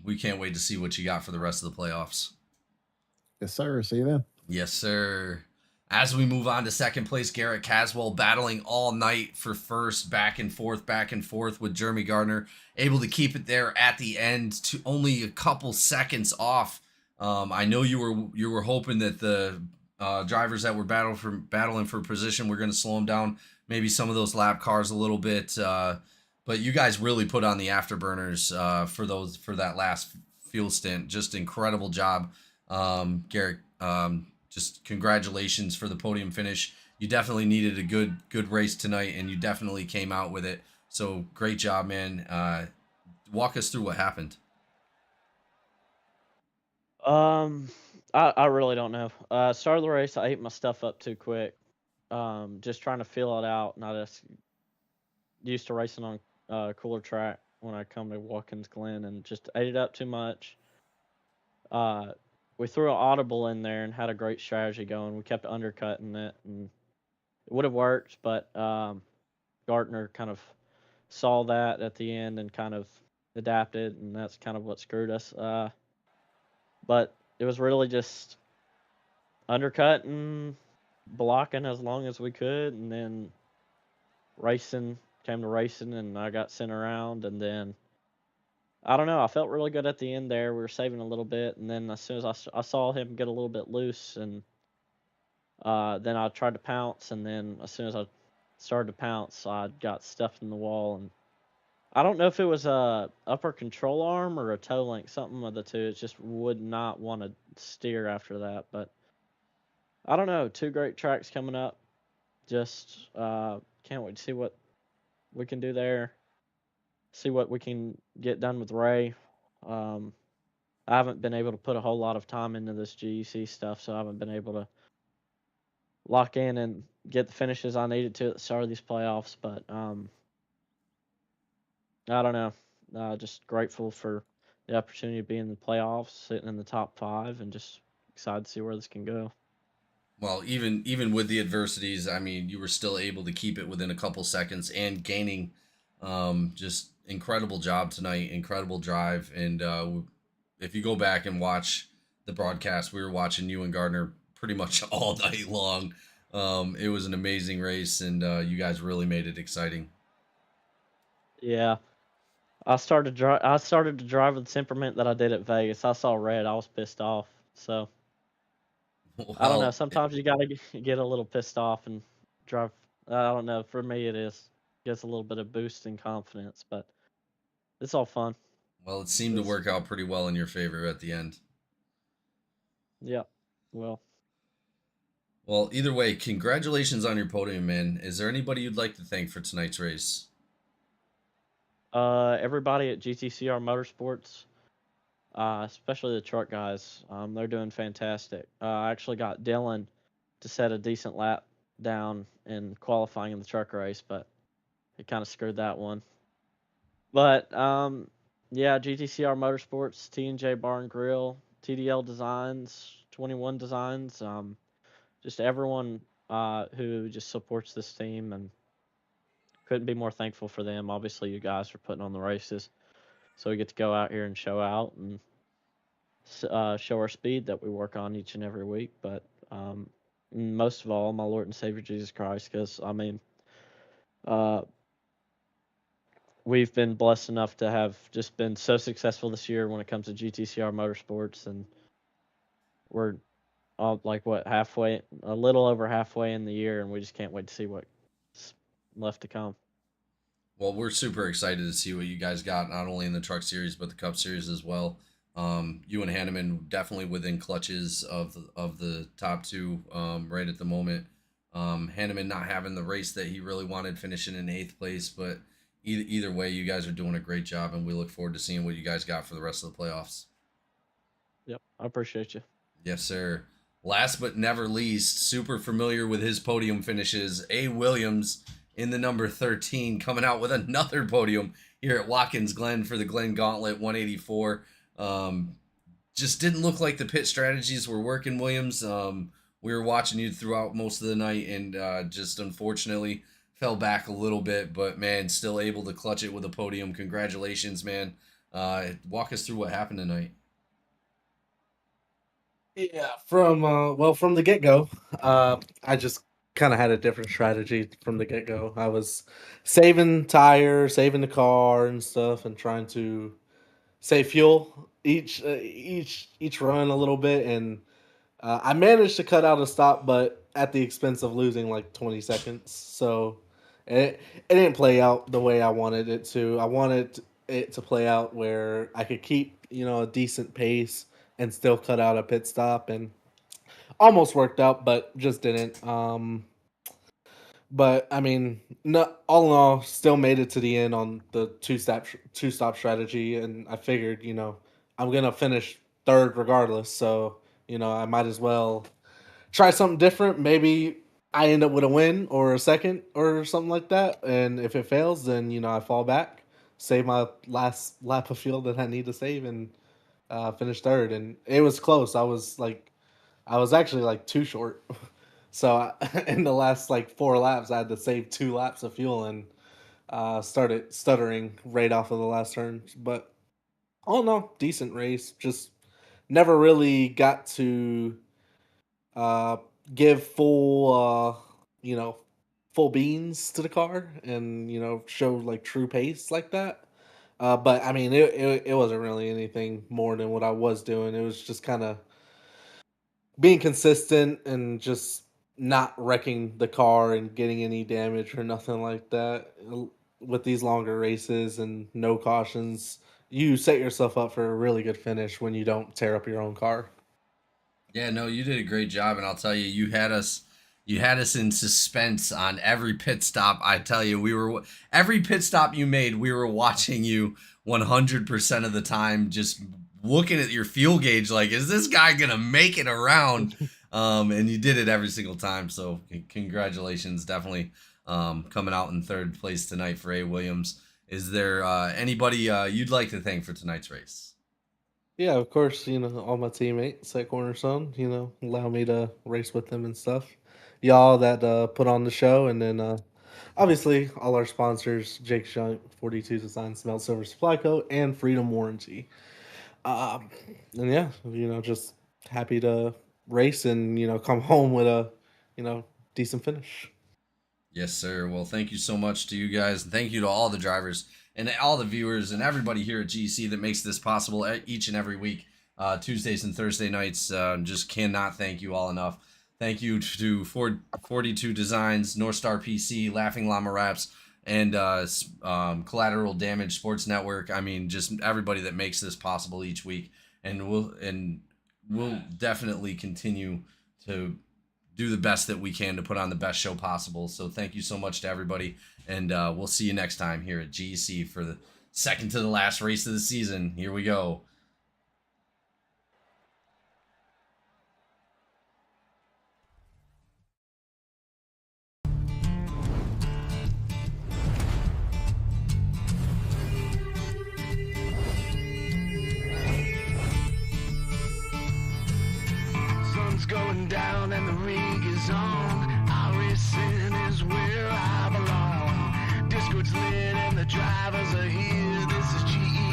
we can't wait to see what you got for the rest of the playoffs. Yes, sir. See you then. Yes, sir. As we move on to second place, Garrett Caswell battling all night for first, back and forth with Jeremy Gardner, able to keep it there at the end to only a couple seconds off. I know you were hoping that the drivers that were battling for position were going to slow them down, maybe some of those lap cars a little bit, but you guys really put on the afterburners for that last fuel stint. Just incredible job, Garrett. Just congratulations for the podium finish. You definitely needed a good race tonight, and you definitely came out with it. So great job, man. Walk us through what happened. I really don't know. Start of the race, I ate my stuff up too quick. Just trying to feel it out, and I just used to racing on cooler track when I come to Watkins Glen, and just ate it up too much. Uh, we threw an audible in there and had a great strategy going. We kept undercutting it, and it would have worked, but Gartner kind of saw that at the end and kind of adapted, and that's kind of what screwed us. But it was really just undercutting, blocking as long as we could, and then racing. Came to racing, and I got sent around, and then I don't know. I felt really good at the end there. We were saving a little bit, and then as soon as I saw him get a little bit loose, and then I tried to pounce, and then as soon as I started to pounce, I got stuffed in the wall, and I don't know if it was a upper control arm or a toe link, something of the two. It just would not want to steer after that. But I don't know. Two great tracks coming up. Just can't wait to see what we can do there. See what we can get done with Ray. Um, I haven't been able to put a whole lot of time into this GEC stuff, so I haven't been able to lock in and get the finishes I needed to at the start of these playoffs. But I don't know. Just grateful for the opportunity to be in the playoffs, sitting in the top 5, and just excited to see where this can go. Well, even with the adversities, I mean, you were still able to keep it within a couple seconds and gaining. Just incredible job tonight, incredible drive, and if you go back and watch the broadcast, we were watching you and Gardner pretty much all night long. It was an amazing race, and you guys really made it exciting. Yeah, I started to drive with the temperament that I did at Vegas. I saw red, I was pissed off. So I don't know. Well, Sometimes you gotta get a little pissed off and drive. I don't know. For me, it is gets a little bit of boost in confidence, but it's all fun. it seemed to It's, work out pretty well in your favor at the end. yeah. Well, Well, either way, congratulations on your podium, man. Is there anybody you'd like to thank for tonight's race? everybody at GTCR Motorsports, especially the truck guys, they're doing fantastic. I actually got Dylan to set a decent lap down in qualifying in the truck race, but he kind of screwed that one. But yeah, GTCR Motorsports, T&J Bar and Grill, TDL Designs, 21 Designs, just everyone who just supports this team, and couldn't be more thankful for them. Obviously, you guys are putting on the races, so we get to go out here and show out and show our speed that we work on each and every week. But most of all, my Lord and Savior Jesus Christ, because I mean, uh, we've been blessed enough to have just been so successful this year when it comes to GTCR Motorsports, and we're all like what halfway, a little over halfway in the year, and we just can't wait to see what's left to come. Well, we're super excited to see what you guys got, not only in the Truck Series but the Cup Series as well. You and Hanneman definitely within clutches of the top two right at the moment. Hanneman not having the race that he really wanted, finishing in 8th place, but either way, you guys are doing a great job, and we look forward to seeing what you guys got for the rest of the playoffs. Yep, I appreciate you. Yes, sir. Last but never least, super familiar with his podium finishes, A. Williams in the number 13, coming out with another podium here at Watkins Glen for the Glen Gauntlet 184. Just didn't look like the pit strategies were working, Williams. We were watching you throughout most of the night, and just unfortunately fell back a little bit, but man, still able to clutch it with a podium. Congratulations, man. Walk us through what happened tonight. Yeah, from the get go, I just kind of had a different strategy from the get go. I was saving tires, saving the car and stuff, and trying to save fuel each run a little bit, and I managed to cut out a stop, but at the expense of losing like 20 seconds. So it didn't play out the way I wanted it to. I wanted it to play out where I could keep a decent pace and still cut out a pit stop, and almost worked out, but just didn't. But I mean, all in all, still made it to the end on the two stop strategy, and I figured, I'm gonna finish third regardless, so I might as well try something different. Maybe I end up with a win or a second or something like that, and if it fails, then I fall back, save my last lap of fuel that I need to save, and finish third. And it was close. I was actually like too short. So in the last like 4 laps, I had to save 2 laps of fuel, and started stuttering right off of the last turn. But all in all, decent race. Just never really got to give full full beans to the car and show like true pace like that. But I mean, it wasn't really anything more than what I was doing. It was just kind of being consistent and just not wrecking the car and getting any damage or nothing like that. With these longer races and no cautions, you set yourself up for a really good finish when you don't tear up your own car. Yeah, no, you did a great job, and I'll tell you, you had us in suspense on every pit stop. I tell you, every pit stop you made, we were watching you 100% of the time, just looking at your fuel gauge, like, is this guy gonna make it around? And you did it every single time. So congratulations, definitely coming out in third place tonight for A. Williams. Is there anybody you'd like to thank for tonight's race? Yeah, of course, all my teammates at Cornerstone, allow me to race with them and stuff. Y'all that put on the show, and then obviously all our sponsors, Jake Junk, 42 Design, Smelt Silver Supply Co., and Freedom Warranty. And yeah, just happy to race and, come home with a, decent finish. Yes, sir. Well, thank you so much to you guys. And thank you to all the drivers and all the viewers and everybody here at GEC that makes this possible each and every week, Tuesdays and Thursday nights. Just cannot thank you all enough. Thank you to 42 Designs, North Star PC, Laughing Llama Raps, and Collateral Damage Sports Network. I mean, just everybody that makes this possible each week. And we'll definitely continue to do the best that we can to put on the best show possible. So thank you so much to everybody, and we'll see you next time here at GEC for the second to the last race of the season. Here we go. Sun's going down and the rig is on. iRacing is where I belong. Discord's lit and the drivers are here. This is GE